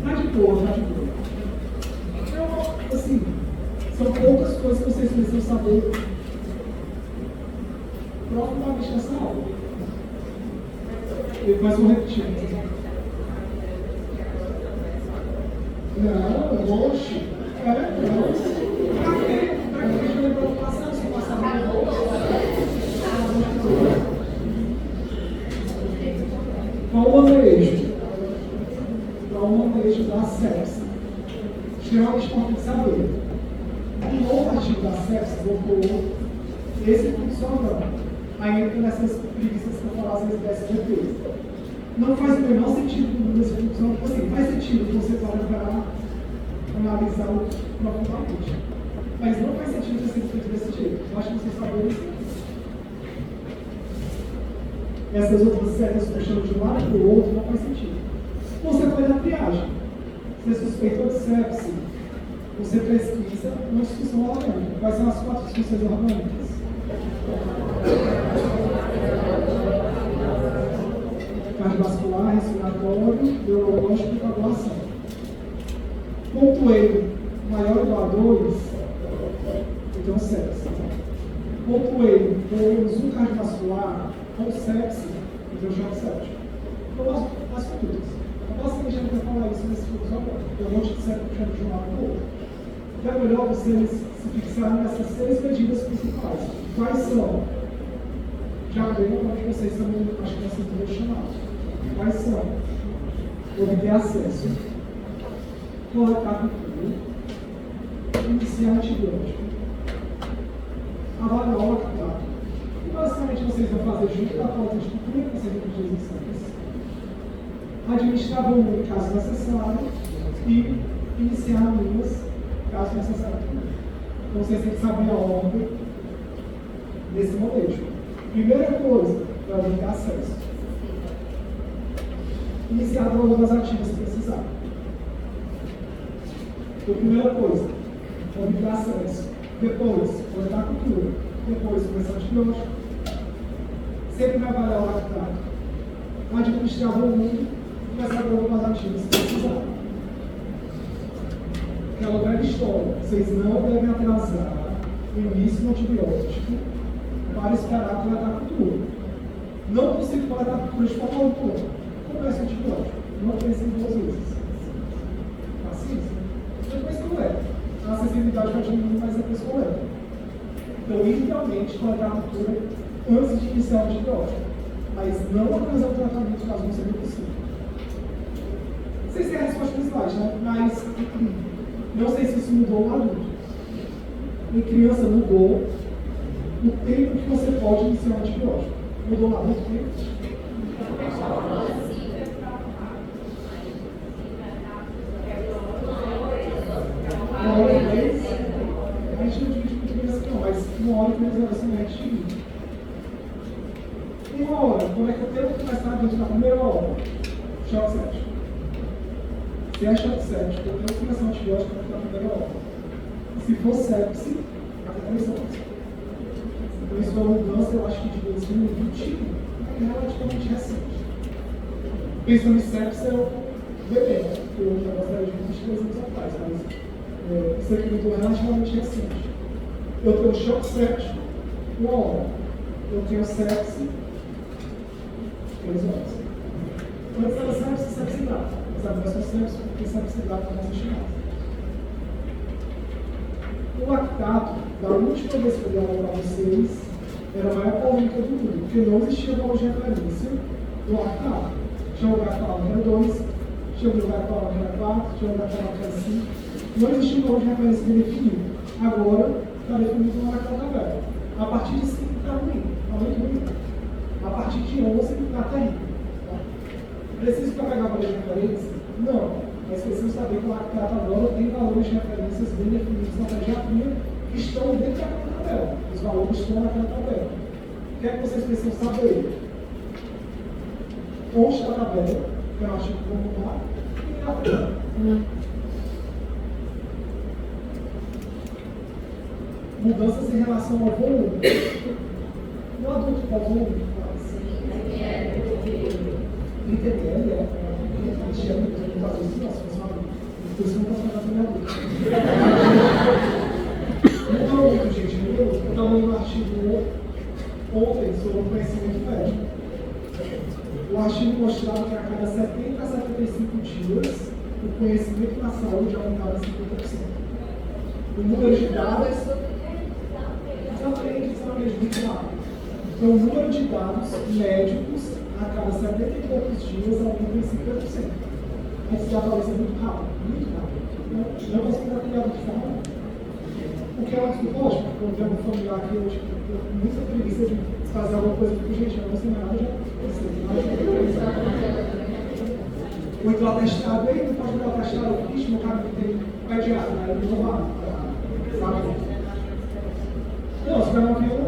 Tá de boa, tá de boa. Então, assim, são poucas coisas que vocês precisam saber profundamente nessa aula. Depois vou repetir. Não, oxe. Pra quê? Pra que a gente vai lembrar do passado? Se o passado não qual o manejo? Qual o manejo da sepsis? Extremamente importante saber. Um novo artigo da sepsis botou esse funcionando. Aí entra nessas preguiças que eu falava às vezes da SGP. Não faz o menor sentido nesse funcionamento. Assim, faz sentido que você para analisar o profundamente. Mas não faz sentido ter sido feito desse jeito. Eu acho que vocês sabem isso. Essas outras setas puxando de um lado para o outro não faz sentido. Você vai na triagem. Você suspeitou de sepse. Você pesquisa uma discussão orgânica. Quais são as 4 discussões orgânicas? Cardiovascular, respiratório, neurológico e coagulação. Pontuei maior ou igual a 2, então sepse. Pontuei pelo uso cardiovascular com sepse, então choque séptico. Então, as futuras. Basicamente, a gente vai falar isso nesse curso agora. Eu vou te dizer puxando de um lado para o outro. Então, é melhor vocês se fixarem nessas 6 medidas principais. Quais são? Já veio para que vocês também, acho que vocês vão chamar. Quais são? Obter acesso, coletar cultura, iniciar antibiótico, avaliar o lactato. E basicamente vocês vão fazer junto da pauta de cultura, que vocês vão pedir os exames, administrar volume caso necessário e iniciar linhas caso necessário também. Então vocês têm que saber a ordem desse manejo. Primeira coisa, para obter acesso. Iniciar drogas ativas se precisar. Então, primeira coisa, obter acesso. Depois, coletar a cultura. Depois, começar antibiótico. Sempre vai avaliar o lactato. Administrar volume e começar drogas ativas se precisar. Aquela velha história. Vocês não devem atrasar o início do antibiótico para esperar coletar a cultura. Não consigo coletar a cultura de forma alguma. Começa o antibiótico. Não pense em 2 vezes. Paciência. Depois coleta. A acessibilidade vai diminuir, mas depois coleta. Então, idealmente, coletar a cultura antes de iniciar o antibiótico. Mas não atrasar o tratamento caso não seja possível. Vocês têm a resposta no slide, né? Mas não sei se isso mudou no adulto. Em criança mudou o tempo que você pode iniciar um antibiótico. Mudou no adulto o tempo? A gente não divide por criança não, mas 1 hora que eles são mais divididos. 1 hora, como é que eu tenho que começar dentro da primeira hora? Choque séptico. Se é choque séptico, eu tenho que começar um antibiótico dentro da primeira hora. Se for sepse, até 3 horas. Então, isso é uma mudança, eu acho que de 2020, é relativamente recente. Pensando em sepsis, é o bebê, né? Que eu já gostaria de 23 anos atrás, mas isso aqui mudou relativamente recente. Eu tenho choque séptico, 1 hora. Eu tenho sepse, 3 horas. Antes era sepse grave, mas agora é só sepse, porque sepse grave não existe mais. O lactato, da última vez que eu dei aula para vocês, era a maior polêmica do mundo, porque não existia valor de referência do lactato. Tinha um lugar que falava que era 2, tinha um lugar que falava que era 4, tinha um lugar que falava que era 5. Não existia um valor de referência bem definido. Agora, está definido no lactato aberto. A partir de 5 está ruim, está muito ruim. A partir de 11 está terrível. Tá? Preciso para pegar valor de referência? Não. Mas preciso saber que o lactato agora tem valores de referências bem definidos na pediatria que estão dentro daquela tabela. Os valores estão naquela tabela. O que é que vocês precisam saber? Onde está a tabela, que eu acho que vou mudar, e a tabela. Mudanças em relação ao volume. No adulto, qual volume? 30 ml, é. A gente ia muito fazer isso, nossa, por isso que eu não posso fazer para adulto. Não é muito, gente, viu? Eu estava lendo um artigo ontem sobre o conhecimento médico. O artigo mostrava que a cada 70 a 75 dias, o conhecimento na saúde aumentava em 50%. O número de dados. Exatamente, muito rápido. Então, o número de dados médicos a cada 70 e poucos dias aumenta em 50%. Esse dado vai ser muito rápido, muito rápido. Não vai ser criado de forma. O que é lógico, quando eu tenho um familiar aqui, eu tenho muita preguiça de fazer alguma coisa, porque, gente, eu não sei nada, já o então atestado, aí não pode dar atestado, ixi, meu cara tem pediatra, aí eu vou lá, sabe? Não, se der uma avião,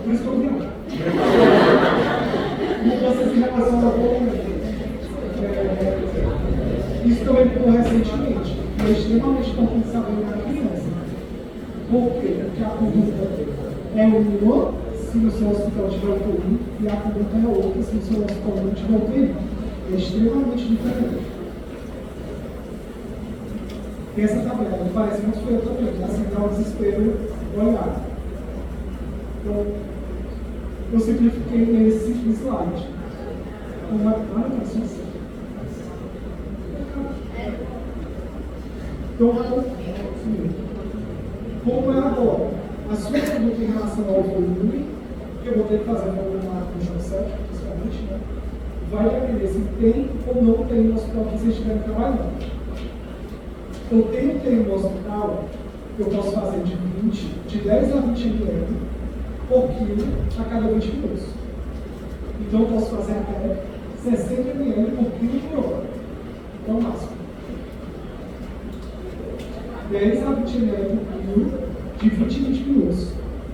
por isso que eu vi. Mudanças em relação ao volume. Isso também mudou recentemente. É extremamente importante saber na criança. Por quê? Porque a conduta é uma se o seu hospital tiver UTI e a conduta é outra se o seu hospital não tiver UTI. É extremamente diferente. E essa tabela me parece muito feia também, assim dá um desespero olhar. Então, eu simplifiquei nesse slide. Uma anotação. Então, como é agora? A sua conduta em relação ao volume, que eu vou ter que fazer uma no chão 7, principalmente, né? Vai depender se tem ou não tem no hospital que vocês estiverem trabalhando. Eu tenho no hospital, eu posso fazer de 10 a 20 ml por quilo a cada 20 minutos. Então eu posso fazer até 60 ml por quilo por hora. Então o máximo. 10 a 20 ml por quilo de 20 a 20 minutos.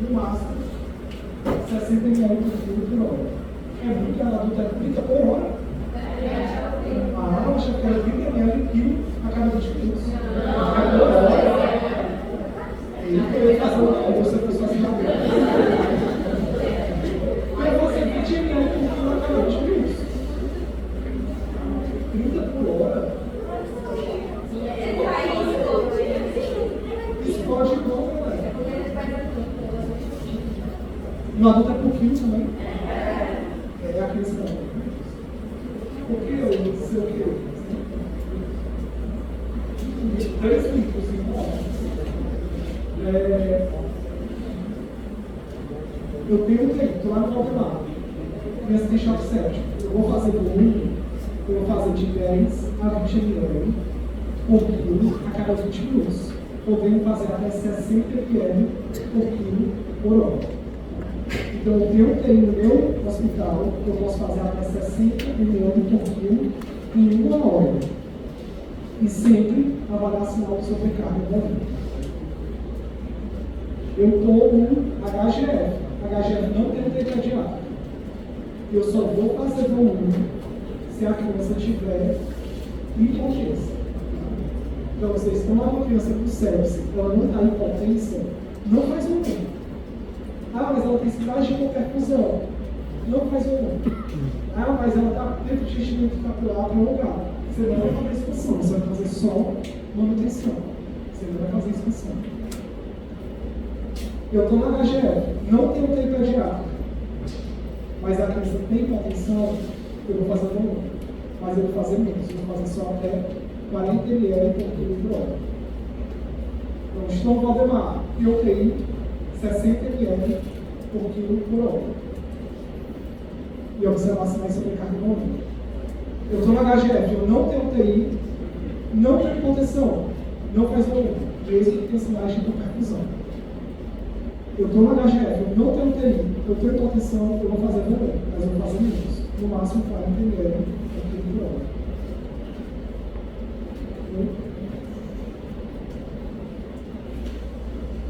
No máximo, 60 ml por quilo por hora. É muito, a adulta é 30 por hora. Ah, eu achei que era 30 ml por quilo a cada 20 minutos. Eu ia fazer você pessoa assim na beira. Eu vou ser 20 ml por quilo a cada 20 minutos. 30 por hora. Explode igual, galera. No adulto é por quilo também. É a criança também. Por que eu não sei o que? 3 litros, eu tenho tempo, estou lá no Valdelar. Criança tem choque séptico. Eu vou fazer volume, eu vou fazer de 10 a 20 ml por quilo a cada 20 minutos. Podendo fazer até 60 ml por quilo por hora. Então, eu tenho no meu hospital, eu posso fazer até 60 ml por quilo em 1 hora. E sempre avaliar sinal de sobrecarga da vida. Eu estou no HGF. HGF não tem um pediátrico. Eu só vou fazer volume se a criança tiver hipotensa. Então, vocês estão uma criança com sepse, ela não está em potência, Não faz volume. Ah, mas ela tem sinais de hipoperfusão. Não faz volume. Ah, mas ela está dentro de enchimento capilar prolongado. Você não vai fazer expansão, você vai fazer só manutenção. Você não vai fazer expansão. Eu estou na HGF, não tenho UTI pediátrica, mas a criança tem hipotensão, eu vou fazer volume. Mas eu vou fazer menos, eu vou fazer só até 40 ml por quilo por hora. Então, Estão Valdemar, tem UTI 60 ml por quilo por hora. E observação aí sobre cardiológica. Eu estou na HGF, eu não tenho UTI, não tenho hipotensão, não faz volume, mesmo que tenha sinais de hipoperfusão. Eu estou na HGF, eu não tenho UTI, eu tenho hipotensão, eu vou fazer volume, mas eu vou fazer menos, no máximo 40 ml por quilo por hora.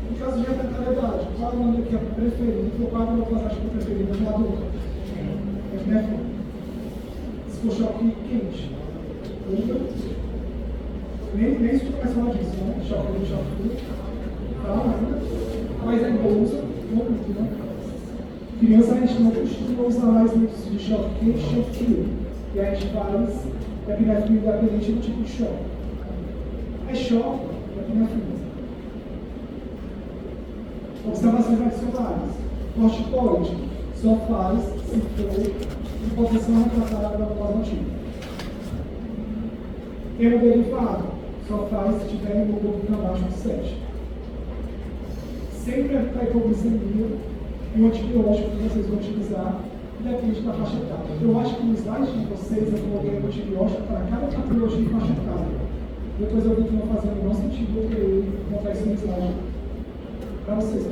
Em caso de arterialidade, qual é o nome que é preferido, ou qual é a localização preferida no adulto? Se for choque quente, nem se começa a falar disso, né? Choque frio, tá? Mas é bolsa, muito, né? Criança a gente não costuma usar mais muito de choque quente e choque frio. E a gente faz epinefrina independente do tipo de choque. É choque, epinefrina. Observações adicionais. Corticoide só faz se for hipotensão retratada da normativa. Hemoderivado só faz se tiver hemoglobina abaixo de 7. Sempre evitar hipoglicemia e o antibiótico que vocês vão utilizar depende da faixa etária. Eu acho que no slide de vocês eu coloquei o antibiótico para cada patologia e faixa etária. Depois eu vi que não fazia o menor sentido eu montar isso no slide para vocês.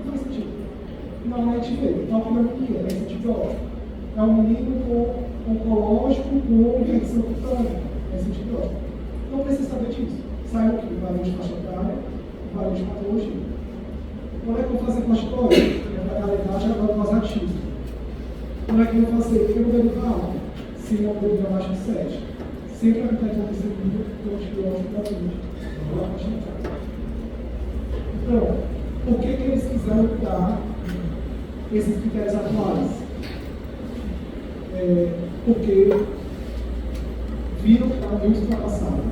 Não faz sentido. Não, a gente vê, pneumonia, esse antibiótico. É um menino com oncológico com infecção cutânea, esse antibiótico. Não precisa saber disso. Sai o que? Valor de faixa etária, valor de patologia. Como é que eu vou fazer corticoide? A realidade é agora causativo. Como é que eu vou fazer? Eu vou derivar se não deu abaixo de 7. Sempre evitar hipoglicemia com antibiótico da mente. Então, por que eles quiseram mudar esses critérios atuais? Porque viram que estava muito ultrapassado.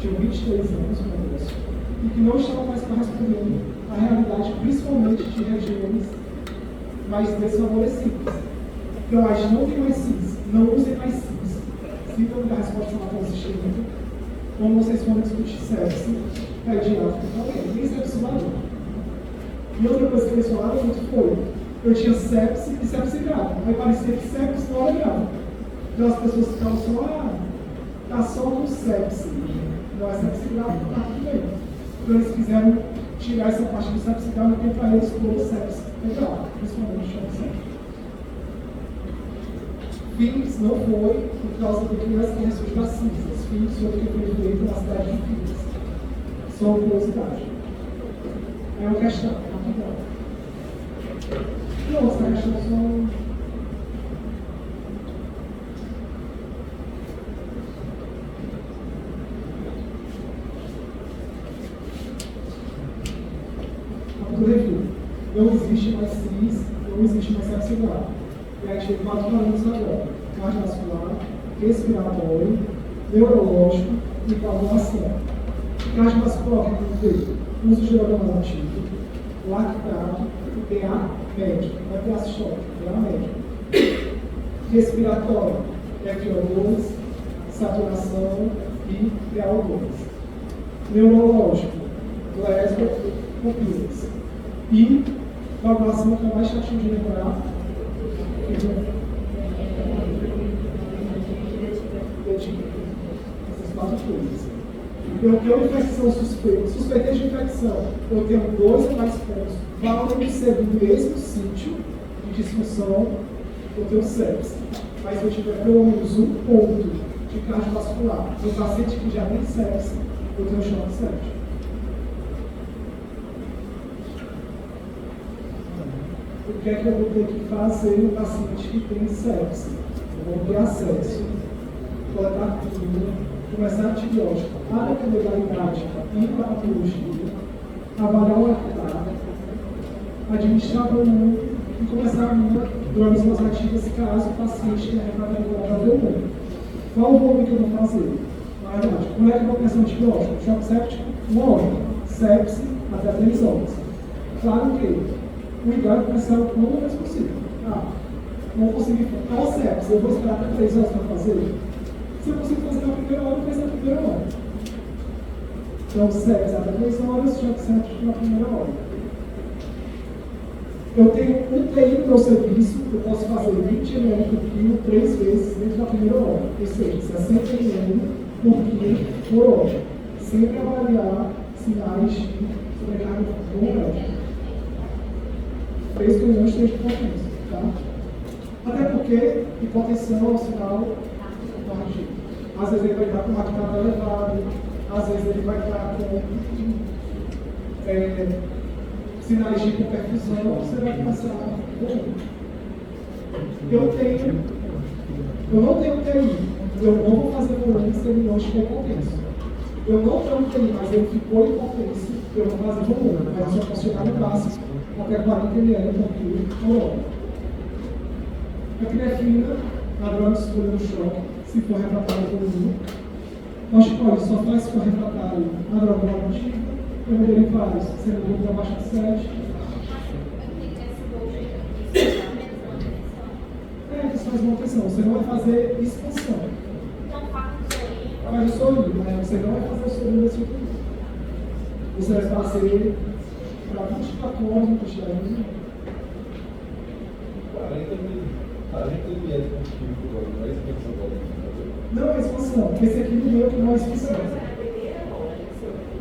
Tinham 23 anos no negócio e que não estavam mais correspondendo à realidade, principalmente de regiões mais desfavorecidas. Então, a gente não tem mais CIS, não usem mais CIS. Se não der resposta lá para o sistema, quando vocês forem discutir sepsis, pediátrico também, nem sepsis lá não. E outra coisa que eles falaram muito foi: eu tinha sepsis e sepsis grave. Aí parecia que sepsis não era grave. Então as pessoas ficavam só, tá só com sepsis. Não é sepsis grave, tá tudo bem. Então eles quiseram tirar essa parte do sepsis grave e para eles como sepsis grave, principalmente choque sepsis. Phoenix não foi por causa do que as crianças das cinzas. Phoenix foi porque foi feito na cidade de Phoenix. Só uma curiosidade. É uma questão, rapidão. Não, essa questão só. Não existe mais CIS, não existe mais sepsis grave. E a gente tem 4 parâmetros agora: cardiovascular, respiratório, neurológico e coagulação. Cardiovascular, que tem uso de droga ativo, lactato e PA médio, não é PA sistólico, PA médio. Respiratório, FO2, saturação e PaO2. Neurológico, Glasgow, pupilas. E coagulação que é mais chatinho de lembrar. Essas 4 coisas. Eu tenho infecção suspeita. Suspeitei de infecção. Eu tenho 2 ou mais pontos. Valem ser do mesmo sítio de disfunção, eu tenho sepsis. Mas se eu tiver pelo menos um ponto de cardiovascular no paciente que já tem sepsis, eu tenho choque séptico. O que é que eu vou ter que fazer no paciente que tem sepsis? Eu vou ter acesso, coletar tudo, começar antibiótico, área de legalidade e patologia, avaliar o lactato, administrar volume e começar uma drogas vasoativas caso o paciente tenha refratariedade ao volume. Qual o volume que eu vou fazer? Na verdade, como é que eu vou pensar antibiótico? Choque séptico, 1 hora. Sepse, até 3 horas. Claro que o ideal é começar o quanto mais possível. Não consegui fazer o sepse, eu vou esperar até 3 horas para fazer. Se eu consigo fazer na primeira hora, eu faço na primeira hora. Então, sepse até 3 horas, choque séptico na primeira hora. Eu tenho um TI no meu serviço, eu posso fazer 20 ml por quilo 3 vezes dentro da primeira hora. Ou seja, 60 ml por quilo por hora. Sempre avaliar sinais de sobrecarga volumétrica. 3 milhões de potência, tá? Até porque hipotensão é um sinal tardio. Às vezes ele vai estar com uma lactato elevado, às vezes ele vai estar com sinais de hipoperfusão, você vai começar eu não tenho TI, eu não vou fazer volume sem milhões de hipotenso. Eu não tenho TI, mas ele ficou hipotenso, eu vou fazer volume, mas eu só posso chegar no básico até 40 ml por quilo por hora. A creatina, a droga escolha no choque, se for refratário ao volume. Corticoide só faz se for refratário a droga normativa. Hemoderivados, sendo grupo abaixo de 7. Isso faz manutenção. Você não vai fazer expansão. Faz o sorinho, mas você não vai fazer o sorinho desse outro. Você vai fazer para 24 horas no quantidade de 40 ml por quilo por hora, não é expansão da hora. Não é expansão, porque esse aqui no meu que não é expansão.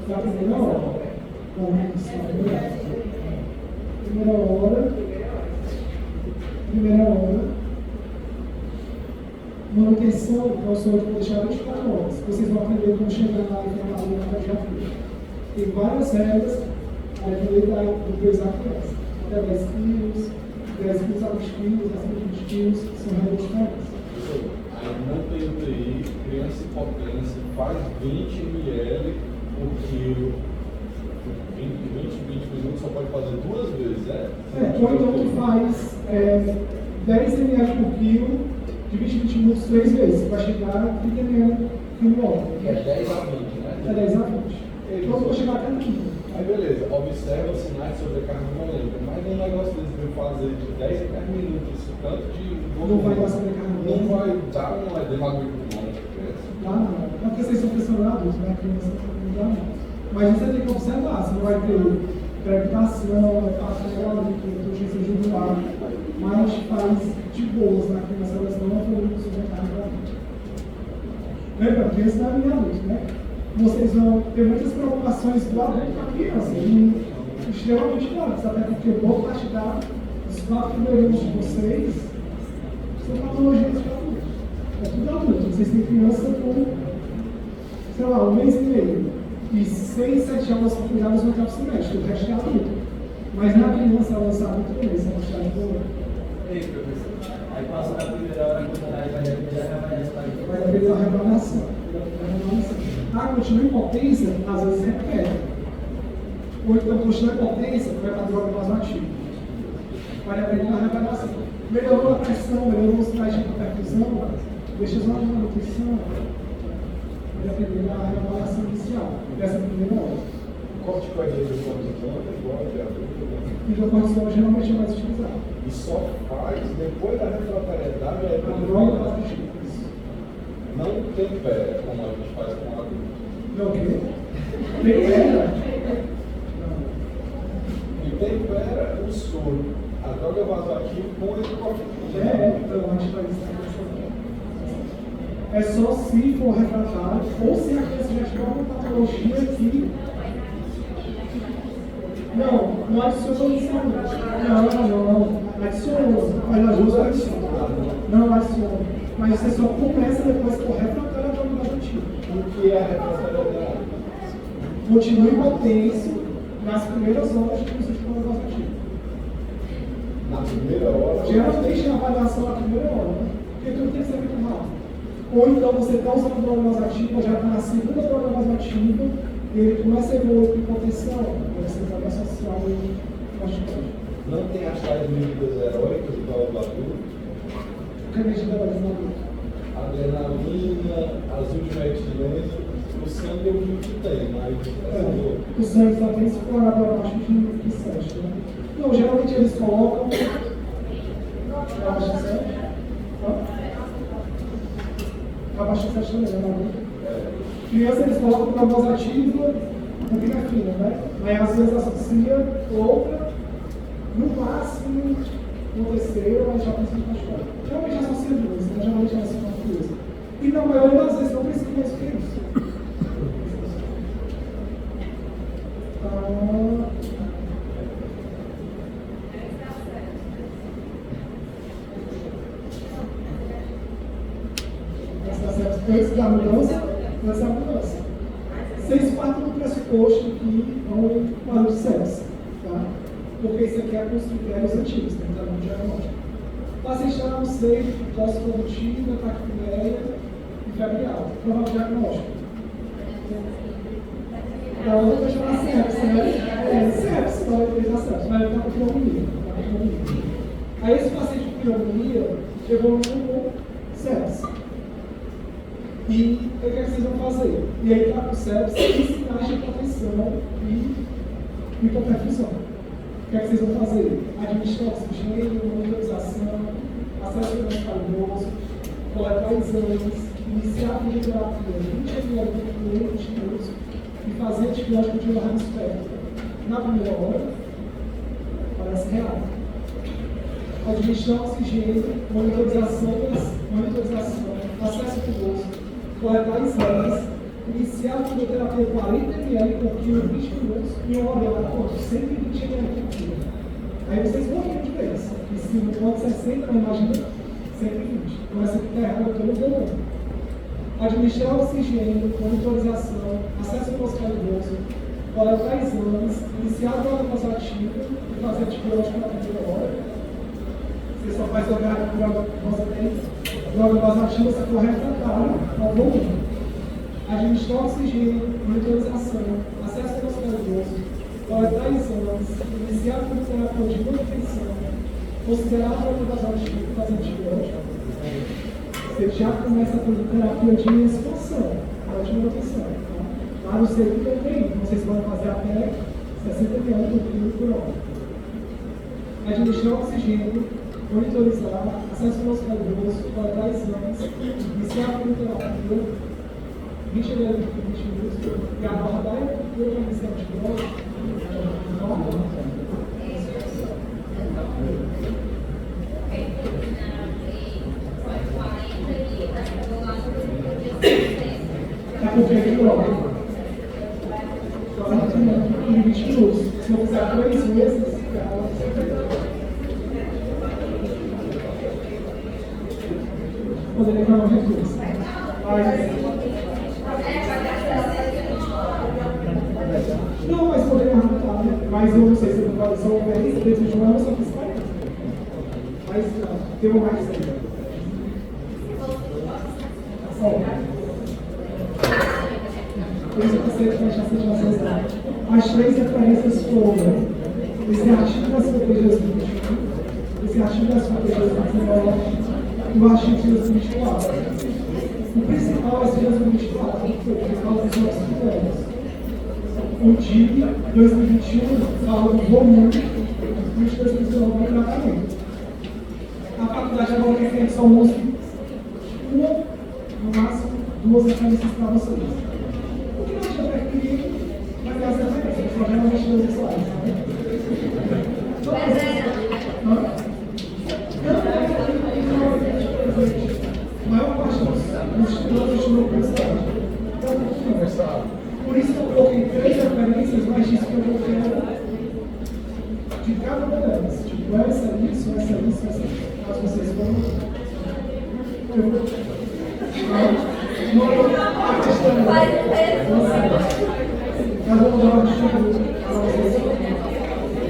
Na primeira hora. Primeira hora. Manutenção, eu só vou deixar 24 horas. Vocês vão aprender como chegar na enfermaria na cardiografia. Tem várias regras para depender do peso da criança. Até 10 quilos, 10 quilos a 20 quilos, acima de 20 quilos, são regras diferentes. Aí não tem UTI, criança hipotência, faz 20 ml por quilo. 20 minutos só pode fazer 2 vezes, é? Ou então tu faz 10 ml por quilo, de 20 minutos 3 vezes, vai chegar a 30 ml por hora. Que é 10 a 20, né? É 10 a 20. Então eu vou chegar até 30. Aí beleza, observa sinais de sobrecarga volêmica, mas um negócio desse de fazer de 10 a 10 minutos, tanto de... Não vai dar sobrecarga não volêmica. vai dar uma demagogia pulmônica. Não, é porque vocês são pressionados, né? Criança não dá não. Mas você tem que observar, você não vai ter crepitação, urgência jugular, mas faz de boas na criança, elas não vão fazer sobrecarga. Lembra, criança não é adulto, né? Vocês vão ter muitas preocupações do adulto com a criança, e extremamente claras, até porque boa parte dos 4 primeiros anos de vocês são patologias de adulto. É tudo adulto, vocês têm criança com, sei lá, 1 mês e meio. E 6, 7 aulas para cuidar dos oitavos semestres, o resto é adulto. Mas na criança ela sabe muito bem essa quantidade de boa. Ei, professor. Aí passa da primeira hora, aí vai depender da reavaliação. Vai depender da reavaliação. Continua em potência, às vezes repete. Ou então continua em potência, vai para a droga vasoativa. Vai depender da reavaliação. Melhorou a pressão, melhorou os sinais de hipoperfusão, deixa só de manutenção. Vai depender da reavaliação inicial, dessa primeira hora. O corticoide de cortisona é igual a adulto. E o cortisona geralmente é mais utilizado. E só faz depois da refratariedade A droga vasoativa. não tempera como a gente faz com adulto. Não, o quê? Tempera? E tempera o soro, a droga vasoativa com esse corticoide. Então a gente faz isso. É só se for refratário ou se a criança já tiver uma patologia que. Não adiciona isso. Não. Adiciona. Mas ajuda adiciona. Não adiciona. Mas você só começa depois com refratário a droga vasoativa. O que é a refratariedade? Continue hipotenso nas primeiras horas de uso de droga vasoativa. Na primeira hora. Geralmente a avaliação na primeira hora, né? Porque tudo tem que ser muito rápido. Ou então você está usando droga vasoativa, já está na segunda droga vasoativa, e ele começa a evoluir com hipotenção, aí você vai associar o corticoide. não tem as tais medidas heróicas igual o bagulho. O que é medida heróica no adulto? Adrenalina, azulmetileno, o sangue eu vi que tem, mas O sangue só tem explorado abaixo de 7, né? Não, geralmente eles colocam abaixo de 7. Abaixo de 7 também, né? Criança eles colocam para voz ativa, fina, né? Mas às vezes associa outra, no máximo, no terceiro, mas já precisa cachorro. Geralmente associa duas, né? Geralmente associa uma coisa. E na maioria das vezes não precisa mais que isso. Antes da mudança, nessa mudança. Vocês partem do pressuposto que é um quadro de sepsis, tá? Porque isso aqui é com os critérios antigos, tem que estar no diagnóstico. O paciente está com sede, tosse produtiva, taquipneia e febre alta. Qual é o diagnóstico? Então, eu vou chamar sepsis, né? Sepsis, então ele está sepsis, mas ele está com pneumonia. Aí esse paciente com pneumonia chegou no sepsis. E o que é que vocês vão fazer? E aí está com sepsis e sinais de hipotensão e hipoperfusão. O que é que vocês vão fazer? Administrar oxigênio, monitorização, acesso calibroso, coletar exames, iniciar a fisioterapia 20 ml por 20 minutos e fazer antibiótico de largo espectro. Na primeira hora, parece real. Administrar oxigênio, monitorização, acesso calibroso, coletar exames, iniciar a fisioterapia 40 ml por quilo 20 minutos e um olhar por 120 ml por quilo. Aí vocês vão ver a diferença. E se não pode 60, não imagina 120. Então essa aqui está errada, eu estou mudando. Administrar oxigênio, monitorização, acesso calibroso, coletar exames, iniciar a droga vasoativa e fazer antibiótico na primeira hora. Você só faz droga vasoativa se for refratário ao volume. Administrar oxigênio, monitorização, acesso calibroso, coletar exames, iniciar a terapia de manutenção, considerar a droga vasoativa e fazer antibiótico. Você já começa a fazer terapia de expansão, de manutenção. Tá? Lá no segundo UTI, vocês vão fazer até 60 ml por quilo por hora. Administrar oxigênio, monitorizar, acesso calibroso, coletar exames, iniciar a terapia, 20 ml por 20 minutos, e aguardar a estrutura para iniciar antibiótico. Tá com feito logo. Em 20 minutos. Se eu fizer 2 meses, poderia dar um recurso. Não, mas poderia arrancar, né? Mas eu não sei se eu vou fazer uma vez, desde João eu só fiz 40. Mas não, tem uma mais ainda. Por isso eu passei a fechar as 3 referências foram esse artigo das protegidas 21, esse artigo das protegidas 19 e o artigo de 2024. O principal é esse de 2024, que foi por causa dos outros critérios. O DIG 2021 fala do volume e os 2019 do tratamento. A faculdade agora tem só uma, no máximo, 2 referências para vocês. O que nós já preferimos vai ter as referências, só geralmente nos slides. A maior parte dos estudantes não pensaram. Por isso que eu coloquei 3 referências, mas disse que eu quero de cada uma delas. Tipo, essa, isso. Caso vocês vão. Eu vou dar uma